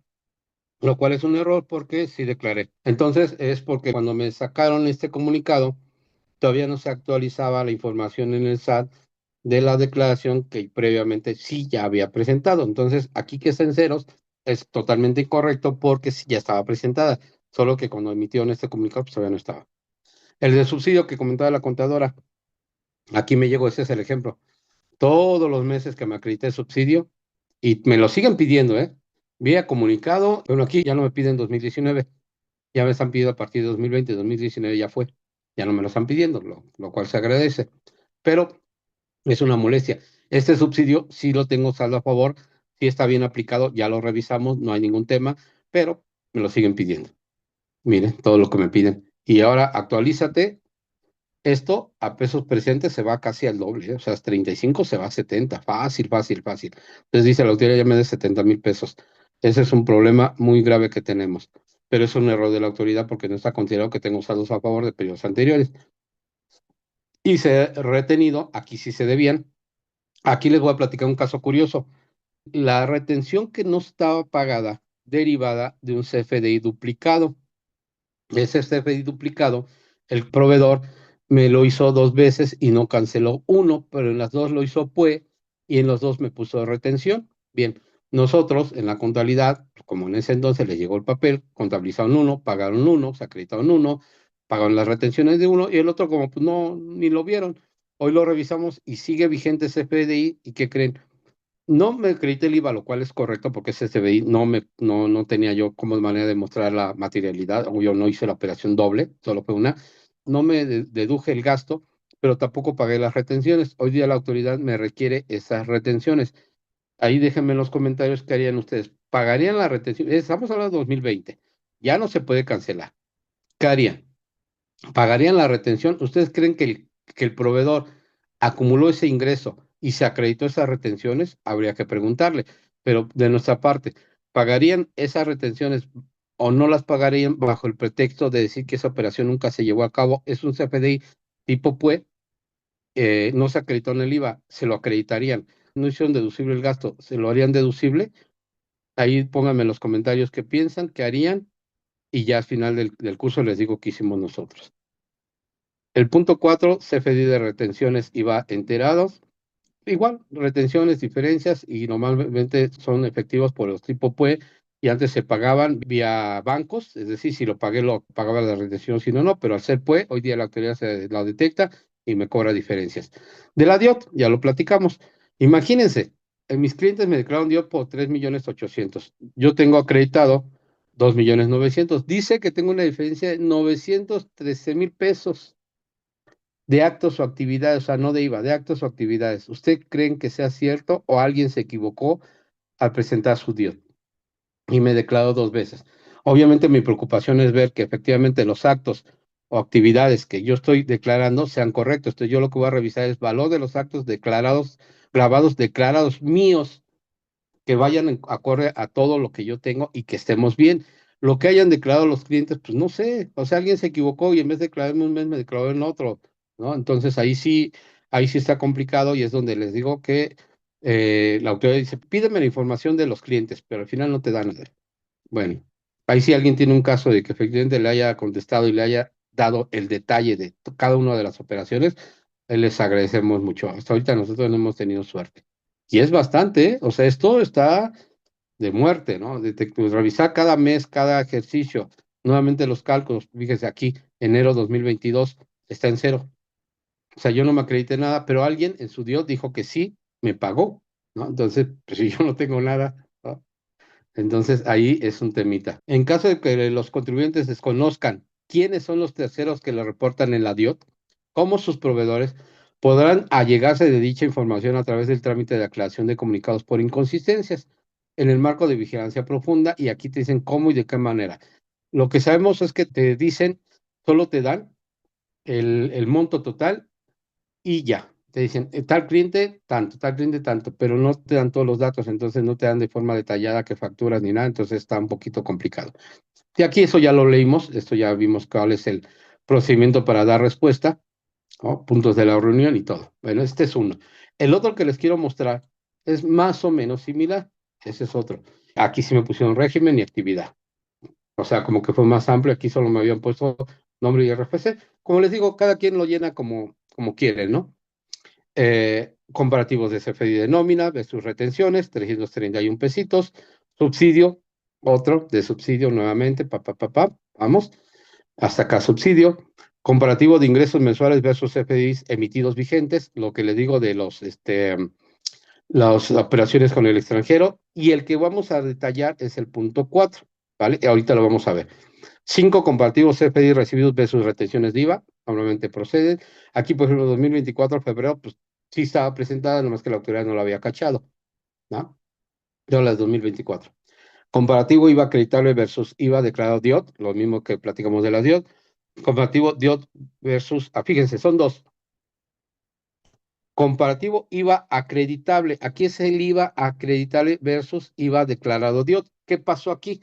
lo cual es un error porque sí declaré. Entonces es porque cuando me sacaron este comunicado, todavía no se actualizaba la información en el SAT de la declaración que previamente sí ya había presentado. Entonces, aquí que está en ceros es totalmente incorrecto porque sí ya estaba presentada, solo que cuando emitieron este comunicado pues todavía no estaba. El de subsidio que comentaba la contadora, aquí me llegó, ese es el ejemplo. Todos los meses que me acredité el subsidio y me lo siguen pidiendo, ¿eh? Vía comunicado, bueno, aquí ya no me piden 2019, ya me están pidiendo a partir de 2020, 2019 ya fue, ya no me lo están pidiendo, lo cual se agradece, pero es una molestia. Este subsidio sí lo tengo saldo a favor, sí está bien aplicado, ya lo revisamos, no hay ningún tema, pero me lo siguen pidiendo. Miren, todo lo que me piden. Y ahora actualízate. Esto a pesos presentes se va casi al doble, ¿eh? O sea, 35 se va a 70, fácil, fácil, fácil. Entonces dice la autoridad, ya me de 70,000 pesos. Ese es un problema muy grave que tenemos, pero es un error de la autoridad porque no está considerado que tengo saldos a favor de periodos anteriores. Y se ha retenido, aquí sí se debían. Aquí les voy a platicar un caso curioso. La retención que no estaba pagada derivada de un CFDI duplicado. Ese CFDI duplicado, el proveedor me lo hizo 2 veces y no canceló uno, pero en las dos lo hizo PUE y en los dos me puso retención. Bien, nosotros en la contabilidad, como en ese entonces les llegó el papel, contabilizaron uno, pagaron uno, se acreditaron uno, pagaron las retenciones de uno y el otro como pues no, ni lo vieron. Hoy lo revisamos y sigue vigente ese CFDI y ¿qué creen? No me acredité el IVA, lo cual es correcto porque ese CFDI no tenía yo como manera de mostrar la materialidad, o yo no hice la operación doble, solo fue una. No me deduje el gasto, pero tampoco pagué las retenciones. Hoy día la autoridad me requiere esas retenciones. Ahí déjenme en los comentarios qué harían ustedes. ¿Pagarían la retención? Estamos hablando de 2020. Ya no se puede cancelar. ¿Qué harían? ¿Pagarían la retención? ¿Ustedes creen que el proveedor acumuló ese ingreso y se acreditó esas retenciones? Habría que preguntarle. Pero de nuestra parte, ¿pagarían esas retenciones o no las pagarían bajo el pretexto de decir que esa operación nunca se llevó a cabo? Es un CFDI tipo PUE, no se acreditó en el IVA, se lo acreditarían. No hicieron deducible el gasto, ¿se lo harían deducible? Ahí pónganme en los comentarios qué piensan, qué harían, y ya al final del curso les digo qué hicimos nosotros. El punto 4, CFDI de retenciones IVA enterados. Igual, retenciones, diferencias y normalmente son efectivos por los tipo PUE y antes se pagaban vía bancos, es decir, si lo pagué lo pagaba la retención, si no, no, pero al ser PUE, hoy día la autoridad se la detecta y me cobra diferencias. De la DIOT, ya lo platicamos. Imagínense, mis clientes me declararon DIOT por 3,800,000. Yo tengo acreditado 2,900,000. Dice que tengo una diferencia de 913,000 pesos de actos o actividades, o sea, no de IVA, de actos o actividades. ¿Usted creen que sea cierto o alguien se equivocó al presentar su DIOT? Y me declaró 2 veces. Obviamente mi preocupación es ver que efectivamente los actos o actividades que yo estoy declarando sean correctos. Entonces yo lo que voy a revisar es valor de los actos declarados, grabados, declarados míos que vayan acorde a todo lo que yo tengo y que estemos bien. Lo que hayan declarado los clientes, pues no sé, o sea, alguien se equivocó y en vez de declararme un mes, me declaró en otro, ¿no? Entonces ahí sí está complicado y es donde les digo que la autoridad dice, pídeme la información de los clientes, pero al final no te dan nada. Bueno, ahí sí alguien tiene un caso de que efectivamente le haya contestado y le haya dado el detalle de cada una de las operaciones, les agradecemos mucho. Hasta ahorita nosotros no hemos tenido suerte. Y es bastante, ¿eh? O sea, esto está de muerte, ¿no? Pues, revisar cada mes, cada ejercicio, nuevamente los cálculos, fíjese aquí, enero 2022 está en cero. O sea, yo no me acredité nada, pero alguien en su Dios dijo que sí, me pagó, ¿no? Entonces, pues si yo no tengo nada, ¿no? Entonces ahí es un temita. En caso de que los contribuyentes desconozcan quiénes son los terceros que le reportan en la DIOT, como sus proveedores, podrán allegarse de dicha información a través del trámite de aclaración de comunicados por inconsistencias en el marco de vigilancia profunda y aquí te dicen cómo y de qué manera. Lo que sabemos es que te dicen, solo te dan el monto total y ya. Te dicen, tal cliente tanto, pero no te dan todos los datos, entonces no te dan de forma detallada qué facturas ni nada, entonces está un poquito complicado. Y aquí eso ya lo leímos, esto ya vimos cuál es el procedimiento para dar respuesta, ¿no? Puntos de la reunión y todo. Bueno, este es uno. El otro que les quiero mostrar es más o menos similar, ese es otro. Aquí sí me pusieron régimen y actividad. O sea, como que fue más amplio, aquí solo me habían puesto nombre y RFC. Como les digo, cada quien lo llena como quiere, ¿no? Comparativos de CFDI de nómina, de sus retenciones, 331 pesitos, subsidio, otro de subsidio nuevamente, vamos, hasta acá subsidio, comparativo de ingresos mensuales versus CFDIs emitidos vigentes, lo que le digo de las operaciones con el extranjero, y el que vamos a detallar es el punto 4, ¿vale? Y ahorita lo vamos a ver. 5 comparativos CFDI recibidos versus retenciones de IVA, normalmente proceden. Aquí, por ejemplo, 2024, febrero, pues sí estaba presentada, nomás que la autoridad no la había cachado, ¿no? Yo las 2024. Comparativo IVA acreditable versus IVA declarado DIOT, lo mismo que platicamos de la DIOT. Comparativo DIOT versus, fíjense, son dos. Comparativo IVA acreditable. Aquí es el IVA acreditable versus IVA declarado DIOT. ¿Qué pasó aquí?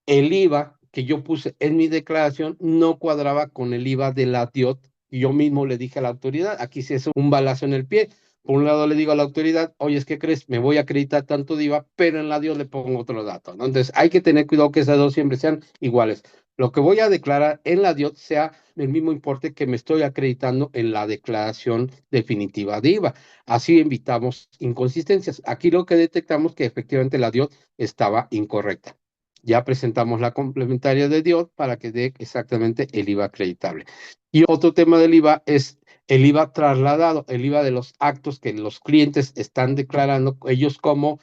El IVA que yo puse en mi declaración no cuadraba con el IVA de la DIOT. Y yo mismo le dije a la autoridad, aquí sí es un balazo en el pie. Por un lado le digo a la autoridad, oye, ¿qué crees? Me voy a acreditar tanto de IVA, pero en la DIOT le pongo otro dato, ¿no? Entonces hay que tener cuidado que esas dos siempre sean iguales. Lo que voy a declarar en la DIOT sea el mismo importe que me estoy acreditando en la declaración definitiva de IVA. Así evitamos inconsistencias. Aquí lo que detectamos que efectivamente la DIOT estaba incorrecta. Ya presentamos la complementaria de DIOT para que dé exactamente el IVA acreditable. Y otro tema del IVA es el IVA trasladado, el IVA de los actos que los clientes están declarando, ellos como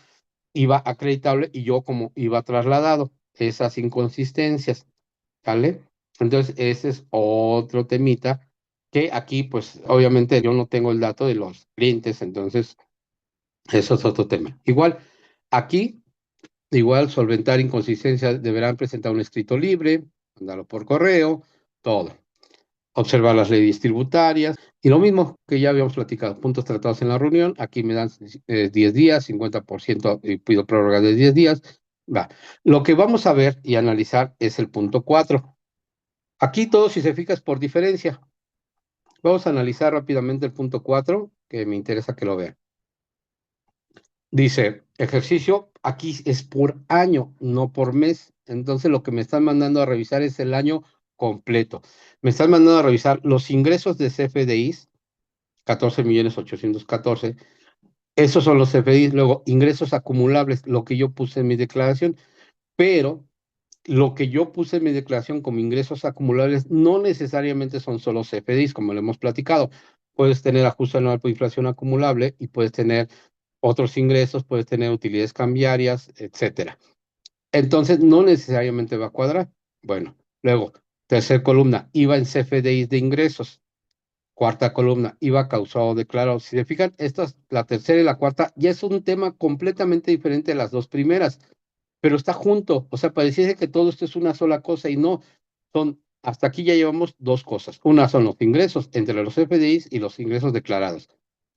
IVA acreditable y yo como IVA trasladado. Esas inconsistencias, ¿vale? Entonces, ese es otro temita que aquí, pues, obviamente yo no tengo el dato de los clientes, entonces, eso es otro tema. Aquí igual, solventar inconsistencias, deberán presentar un escrito libre, mandarlo por correo, todo. Observar las leyes tributarias y lo mismo que ya habíamos platicado, puntos tratados en la reunión. Aquí me dan 10 días, 50% y pido prórroga de 10 días. Va. Lo que vamos a ver y analizar es el punto 4. Aquí todo, si se fija, es por diferencia. Vamos a analizar rápidamente el punto 4, que me interesa que lo vean. Dice, ejercicio, aquí es por año, no por mes. Entonces lo que me están mandando a revisar es el año completo. Me están mandando a revisar los ingresos de CFDIs, 14.814.000. Esos son los CFDIs. Luego, ingresos acumulables, lo que yo puse en mi declaración. Pero lo que yo puse en mi declaración como ingresos acumulables no necesariamente son solo CFDIs, como lo hemos platicado. Puedes tener ajuste anual por inflación acumulable y puedes tener otros ingresos, puedes tener utilidades cambiarias, etcétera. Entonces, no necesariamente va a cuadrar. Bueno, luego, tercera columna, IVA en CFDIs de ingresos. Cuarta columna, IVA causado o declarado. Si se fijan, la tercera y la cuarta, ya es un tema completamente diferente de las dos primeras, pero está junto. O sea, pareciese que todo esto es una sola cosa y no. Hasta aquí ya llevamos dos cosas. Una son los ingresos entre los CFDIs y los ingresos declarados.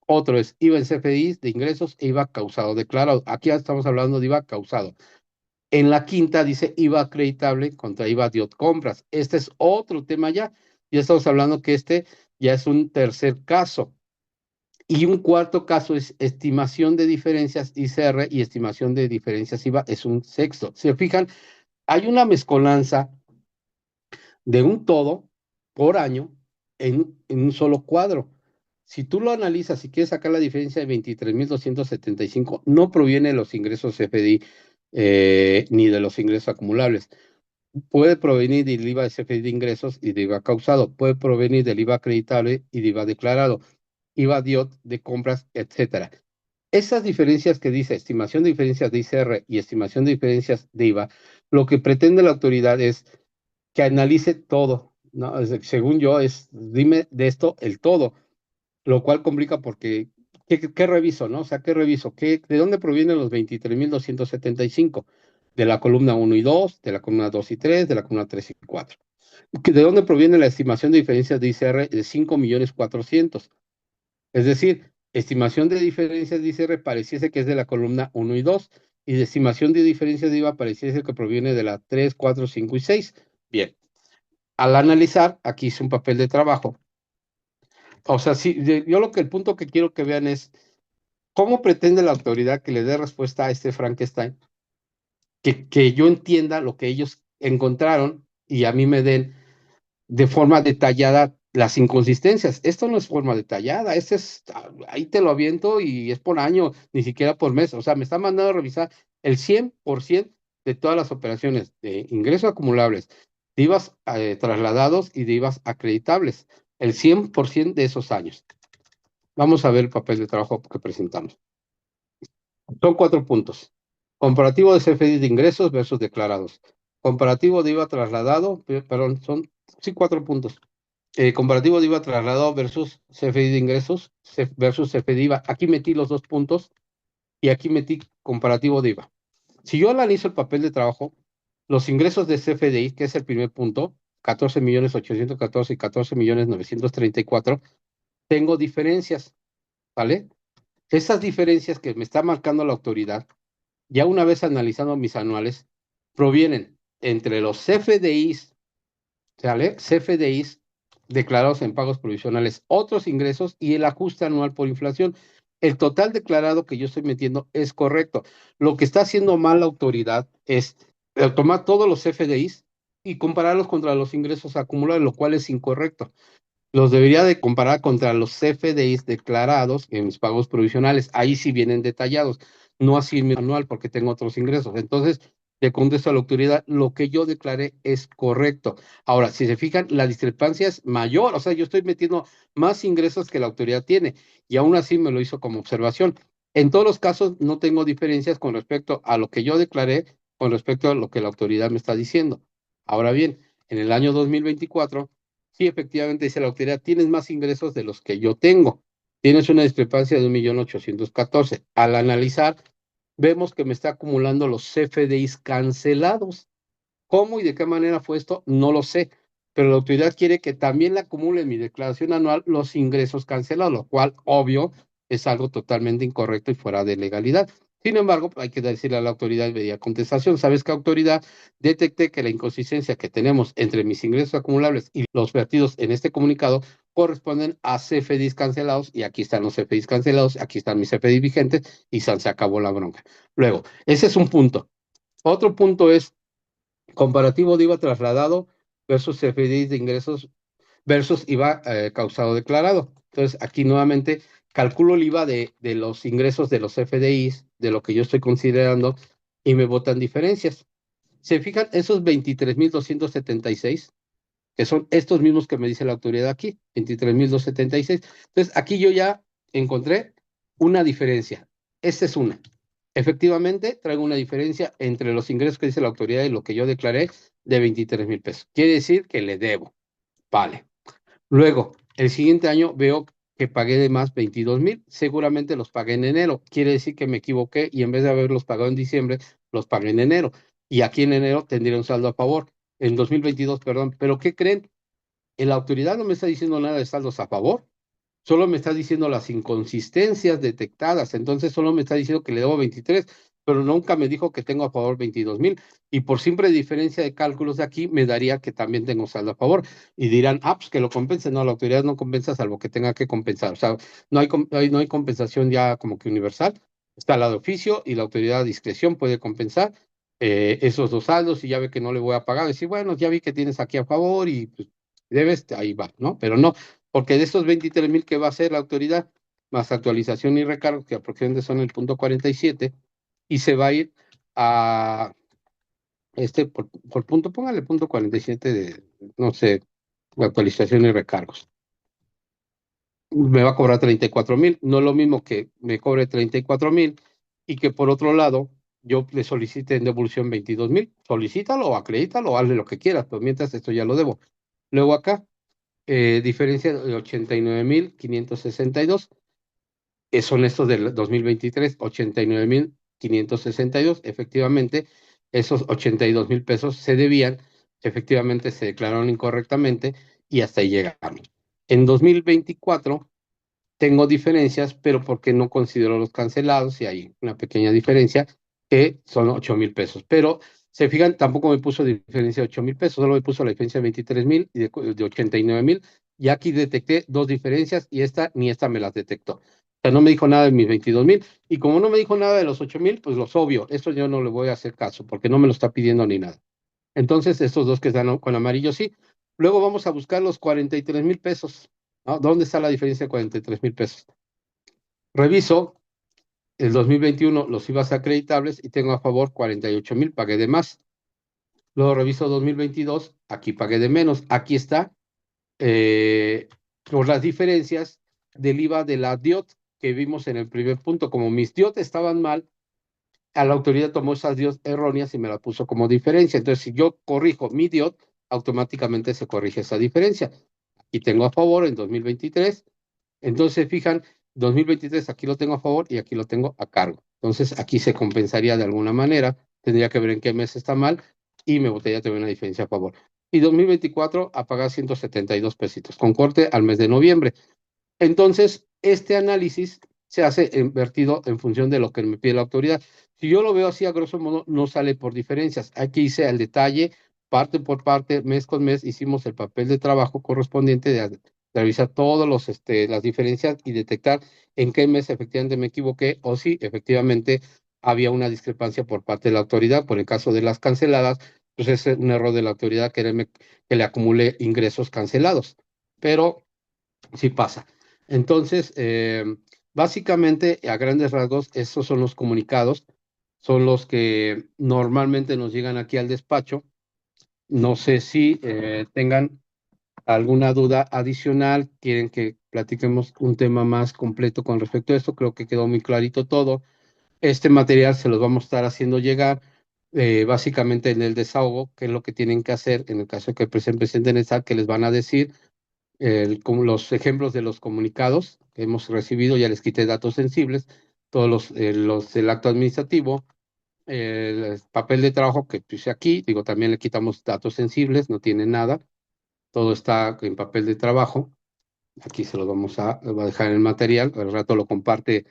Otro es IVA en CFDIs de ingresos e IVA causado declarado. Aquí ya estamos hablando de IVA causado. En la quinta dice IVA acreditable contra IVA DIOT compras. Este es otro tema ya. Ya estamos hablando que este ya es un tercer caso. Y un cuarto caso es estimación de diferencias ICR y estimación de diferencias IVA es un sexto. Se fijan, hay una mezcolanza de un todo por año en un solo cuadro. Si tú lo analizas y quieres sacar la diferencia de 23.275, no proviene de los ingresos CFDI ni de los ingresos acumulables. Puede provenir del IVA de CFDI de ingresos y de IVA causado. Puede provenir del IVA acreditable y de IVA declarado. IVA DIOT de compras, etcétera. Esas diferencias que dice estimación de diferencias de ICR y estimación de diferencias de IVA, lo que pretende la autoridad es que analice todo, ¿no? Según yo, dime de esto el todo, lo cual complica porque, ¿qué reviso, no? O sea, ¿qué reviso? ¿De dónde provienen los 23.275? De la columna 1 y 2, de la columna 2 y 3, de la columna 3 y 4. ¿De dónde proviene la estimación de diferencias de ICR de 5.400.000? Es decir, estimación de diferencias de ICR pareciese que es de la columna 1 y 2, y de estimación de diferencias de IVA pareciese que proviene de la 3, 4, 5 y 6. Bien, al analizar, aquí hice un papel de trabajo. O sea, sí, el punto que quiero que vean es cómo pretende la autoridad que le dé respuesta a este Frankenstein, que yo entienda lo que ellos encontraron y a mí me den de forma detallada las inconsistencias. Esto no es forma detallada, ahí te lo aviento y es por año, ni siquiera por mes. O sea, me está mandando a revisar el 100% de todas las operaciones de ingresos acumulables, de IVAs trasladados y de IVAs acreditables, el 100% de esos años. Vamos a ver el papel de trabajo que presentamos. Son 4 puntos. Comparativo de CFDI de ingresos versus declarados. Comparativo de IVA trasladado, perdón, son sí 4 puntos. Comparativo de IVA trasladado versus CFDI de ingresos versus CFDI IVA. Aquí metí los 2 puntos y aquí metí comparativo de IVA. Si yo analizo el papel de trabajo, los ingresos de CFDI, que es el primer punto, 14.814.000 y 14.934.000, tengo diferencias, ¿vale? Esas diferencias que me está marcando la autoridad, ya una vez analizando mis anuales, provienen entre los CFDIs, ¿sale? CFDIs declarados en pagos provisionales, otros ingresos y el ajuste anual por inflación. El total declarado que yo estoy metiendo es correcto. Lo que está haciendo mal la autoridad es tomar todos los CFDIs y compararlos contra los ingresos acumulados, lo cual es incorrecto. Los debería de comparar contra los CFDIs declarados en mis pagos provisionales. Ahí sí vienen detallados, no así en mi anual porque tengo otros ingresos. Entonces, le contesto a la autoridad, lo que yo declaré es correcto. Ahora, si se fijan, la discrepancia es mayor, o sea, yo estoy metiendo más ingresos que la autoridad tiene y aún así me lo hizo como observación. En todos los casos, no tengo diferencias con respecto a lo que yo declaré, con respecto a lo que la autoridad me está diciendo. Ahora bien, en el año 2024 sí, efectivamente, dice la autoridad, tienes más ingresos de los que yo tengo. Tienes una discrepancia de 1.814.000. Al analizar, vemos que me está acumulando los CFDIs cancelados. ¿Cómo y de qué manera fue esto? No lo sé, pero la autoridad quiere que también le acumule en mi declaración anual los ingresos cancelados, lo cual, obvio, es algo totalmente incorrecto y fuera de legalidad. Sin embargo, hay que decirle a la autoridad media contestación. ¿Sabes qué, autoridad? Detecté que la inconsistencia que tenemos entre mis ingresos acumulables y los vertidos en este comunicado corresponden a CFDIs cancelados, y aquí están los CFDIs cancelados, aquí están mis CFDIs vigentes, y se acabó la bronca. Luego, ese es un punto. Otro punto es comparativo de IVA trasladado versus CFDIs de ingresos versus IVA causado declarado. Entonces, aquí nuevamente calculo el IVA de los ingresos de los CFDIs, de lo que yo estoy considerando, y me botan diferencias. ¿Se fijan? Esos 23.276, que son estos mismos que me dice la autoridad aquí, 23.276. Entonces, aquí yo ya encontré una diferencia. Esta es una. Efectivamente, traigo una diferencia entre los ingresos que dice la autoridad y lo que yo declaré de 23.000 pesos. Quiere decir que le debo. Vale. Luego, el siguiente año veo que pagué de más 22.000. Seguramente los pagué en enero. Quiere decir que me equivoqué y en vez de haberlos pagado en diciembre, los pagué en enero. Y aquí en enero tendría un saldo a favor. En 2022, perdón. Pero ¿qué creen? La autoridad no me está diciendo nada de saldos a favor, solo me está diciendo las inconsistencias detectadas. Entonces solo me está diciendo que le debo 23, pero nunca me dijo que tengo a favor 22.000. Y por simple diferencia de cálculos de aquí, me daría que también tengo saldo a favor. Y dirán, pues que lo compense. No, la autoridad no compensa salvo que tenga que compensar. O sea, no hay compensación ya como que universal. Está la de oficio y la autoridad a discreción puede compensar esos dos saldos, y ya ve que no le voy a pagar. Decir, bueno, ya vi que tienes aquí a favor y pues, debes, ahí va, ¿no? Pero no, porque de estos 23.000 que va a hacer la autoridad, más actualización y recargo, que aproximadamente son el punto 47, y se va a ir a, por punto, póngale punto 47 de, no sé, actualización y recargos. Me va a cobrar 34.000, no es lo mismo que me cobre 34.000 y que por otro lado yo le solicite en devolución 22.000. Solicítalo o acredítalo, hazle lo que quieras, pero mientras esto ya lo debo. Luego acá, diferencia de 89.562, son estos del 2023, 89.562. Efectivamente, esos 82.000 pesos se debían, efectivamente se declararon incorrectamente y hasta ahí llegaron. En 2024 tengo diferencias, pero porque no considero los cancelados, y hay una pequeña diferencia, que son 8.000 pesos. Pero se fijan, tampoco me puso diferencia de 8.000 pesos, solo me puso la diferencia de 23.000 y de 89.000. Y aquí detecté dos diferencias y esta ni esta me las detectó. O sea, no me dijo nada de mis 22.000. Y como no me dijo nada de los 8.000, pues los obvio. Esto yo no le voy a hacer caso porque no me lo está pidiendo ni nada. Entonces, estos dos que están con amarillo, sí. Luego vamos a buscar los 43.000 pesos, ¿no? ¿Dónde está la diferencia de 43.000 pesos? Reviso el 2021 los IVAs acreditables y tengo a favor 48.000, pagué de más. Luego reviso 2022, aquí pagué de menos. Aquí está por las diferencias del IVA de la DIOT que vimos en el primer punto. Como mis DIOT estaban mal, a la autoridad tomó esas DIOT erróneas y me la puso como diferencia. Entonces, si yo corrijo mi DIOT, automáticamente se corrige esa diferencia. Aquí tengo a favor en 2023. Entonces, fijan, 2023 aquí lo tengo a favor y aquí lo tengo a cargo. Entonces, aquí se compensaría de alguna manera tendría que ver en qué mes está mal y me botaría también una diferencia a favor. Y 2024 a pagar 172 pesitos, con corte al mes de noviembre. Entonces, este análisis se hace invertido en función de lo que me pide la autoridad. Si yo lo veo así, a grosso modo, no sale por diferencias. Aquí hice al detalle, parte por parte, mes con mes, hicimos el papel de trabajo correspondiente de revisar todos las diferencias y detectar en qué mes efectivamente me equivoqué o si efectivamente había una discrepancia por parte de la autoridad. Por el caso de las canceladas, pues es un error de la autoridad que le acumule ingresos cancelados. Pero sí pasa. Entonces, básicamente, a grandes rasgos, esos son los comunicados, son los que normalmente nos llegan aquí al despacho. No sé si tengan alguna duda adicional, quieren que platiquemos un tema más completo con respecto a esto. Creo que quedó muy clarito todo. Este material se los vamos a estar haciendo llegar básicamente en el desahogo, que es lo que tienen que hacer en el caso de que presenten el SAT, que les van a decir como los ejemplos de los comunicados que hemos recibido. Ya les quité datos sensibles, todos los del acto administrativo, el papel de trabajo que puse aquí, digo, también le quitamos datos sensibles, no tiene nada, todo está en papel de trabajo. Aquí se lo va a dejar en el material, al rato lo comparte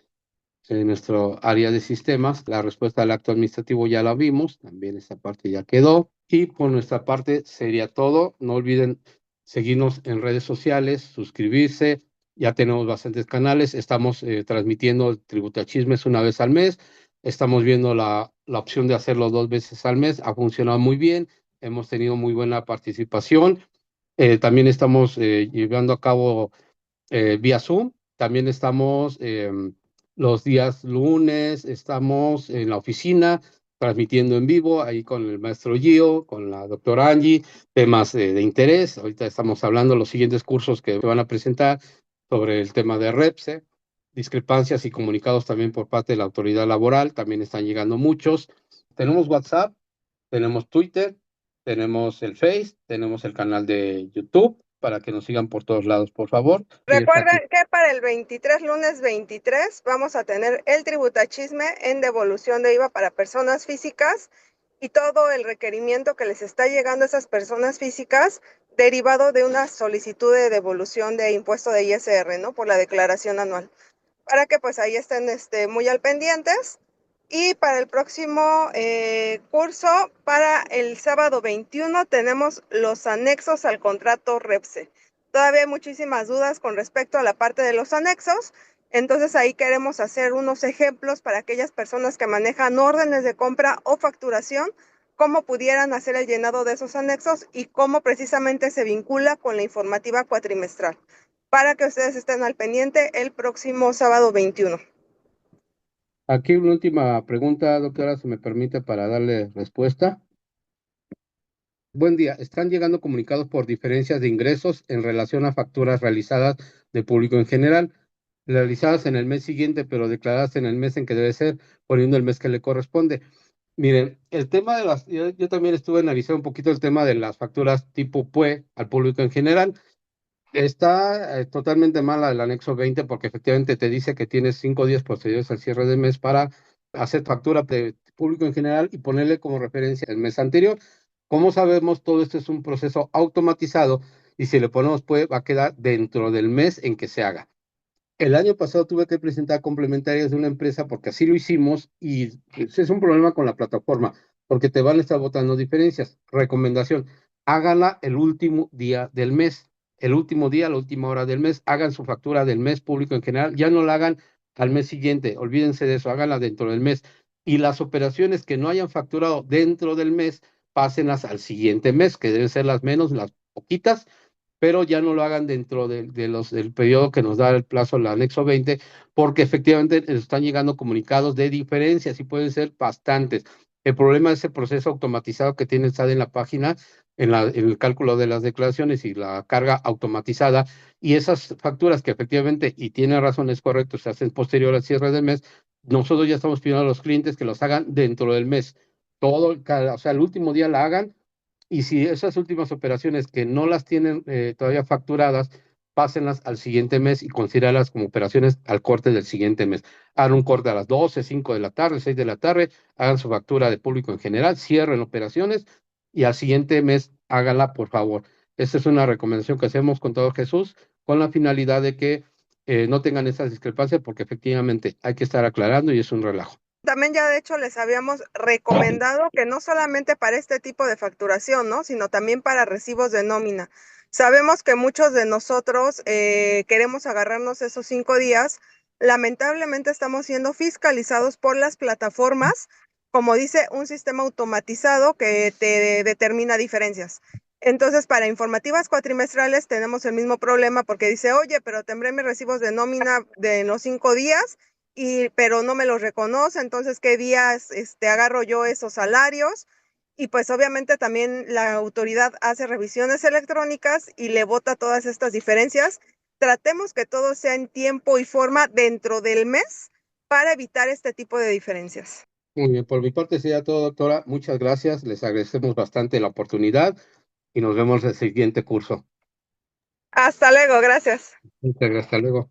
en nuestro área de sistemas. La respuesta al acto administrativo ya la vimos, también esa parte ya quedó. Y por nuestra parte sería todo. No olviden seguirnos en redes sociales, suscribirse. Ya tenemos bastantes canales. Estamos transmitiendo el Tributachismes una vez al mes. Estamos viendo la opción de hacerlo 2 veces al mes. Ha funcionado muy bien. Hemos tenido muy buena participación. También estamos llevando a cabo vía Zoom. También estamos los días lunes, estamos en la oficina transmitiendo en vivo ahí con el maestro Gio, con la doctora Angie, temas de interés. Ahorita estamos hablando de los siguientes cursos que van a presentar sobre el tema de REPSE, discrepancias y comunicados también por parte de la autoridad laboral. También están llegando muchos. Tenemos WhatsApp, tenemos Twitter, tenemos el Face, tenemos el canal de YouTube para que nos sigan por todos lados, por favor. Y está Recuerden aquí. que para el 23, lunes 23, vamos a tener el tributachisme en devolución de IVA para personas físicas y todo el requerimiento que les está llegando a esas personas físicas derivado de una solicitud de devolución de impuesto de ISR, ¿no? Por la declaración anual. Para que pues ahí estén muy al pendientes. Y para el próximo curso, para el sábado 21, tenemos los anexos al contrato REPSE. Todavía hay muchísimas dudas con respecto a la parte de los anexos. Entonces ahí queremos hacer unos ejemplos para aquellas personas que manejan órdenes de compra o facturación, cómo pudieran hacer el llenado de esos anexos y cómo precisamente se vincula con la informativa cuatrimestral, para que ustedes estén al pendiente el próximo sábado 21. Aquí una última pregunta, doctora, si me permite, para darle respuesta. Buen día. Están llegando comunicados por diferencias de ingresos en relación a facturas realizadas de público en general, realizadas en el mes siguiente, pero declaradas en el mes en que debe ser, poniendo el mes que le corresponde. Miren, el tema de yo también estuve analizando un poquito el tema de las facturas tipo PUE al público en general. Está totalmente mala el anexo 20 porque efectivamente te dice que tienes 5 días posteriores al cierre de mes para hacer factura de público en general y ponerle como referencia el mes anterior. Como sabemos, todo esto es un proceso automatizado y si le ponemos PUE va a quedar dentro del mes en que se haga. El año pasado tuve que presentar complementarias de una empresa porque así lo hicimos y pues, es un problema con la plataforma porque te van a estar botando diferencias. Recomendación, háganla el último día del mes. El último día, la última hora del mes, hagan su factura del mes público en general. Ya no la hagan al mes siguiente, olvídense de eso, háganla dentro del mes. Y las operaciones que no hayan facturado dentro del mes, pásenlas al siguiente mes, que deben ser las menos, las poquitas, pero ya no lo hagan dentro del periodo que nos da el plazo el anexo 20, porque efectivamente están llegando comunicados de diferencias y pueden ser bastantes. El problema es ese proceso automatizado que tiene SAT en la página, en el cálculo de las declaraciones y la carga automatizada, y esas facturas que efectivamente, y tiene razón, es correcto, se hacen posterior al cierre del mes, nosotros ya estamos pidiendo a los clientes que los hagan dentro del mes. O sea, el último día la hagan y si esas últimas operaciones que no las tienen todavía facturadas, pásenlas al siguiente mes y considéralas como operaciones al corte del siguiente mes. Hagan un corte a las 12, 5 de la tarde, 6 de la tarde, hagan su factura de público en general, cierren operaciones y al siguiente mes háganla, por favor. Esta es una recomendación que hacemos con todo Jesús, con la finalidad de que no tengan esas discrepancias, porque efectivamente hay que estar aclarando y es un relajo. También ya de hecho les habíamos recomendado que no solamente para este tipo de facturación, ¿no? Sino también para recibos de nómina. Sabemos que muchos de nosotros queremos agarrarnos esos 5 días. Lamentablemente estamos siendo fiscalizados por las plataformas, como dice, un sistema automatizado que te determina diferencias. Entonces, para informativas cuatrimestrales tenemos el mismo problema porque dice, oye, pero tendré mis recibos de nómina de los 5 días pero no me los reconoce, entonces qué días agarro yo esos salarios. Y pues obviamente también la autoridad hace revisiones electrónicas y le bota todas estas diferencias. Tratemos que todo sea en tiempo y forma dentro del mes para evitar este tipo de diferencias. Muy bien, por mi parte sería todo, doctora. Muchas gracias, les agradecemos bastante la oportunidad y nos vemos en el siguiente curso. Hasta luego, gracias. Muchas gracias, hasta luego.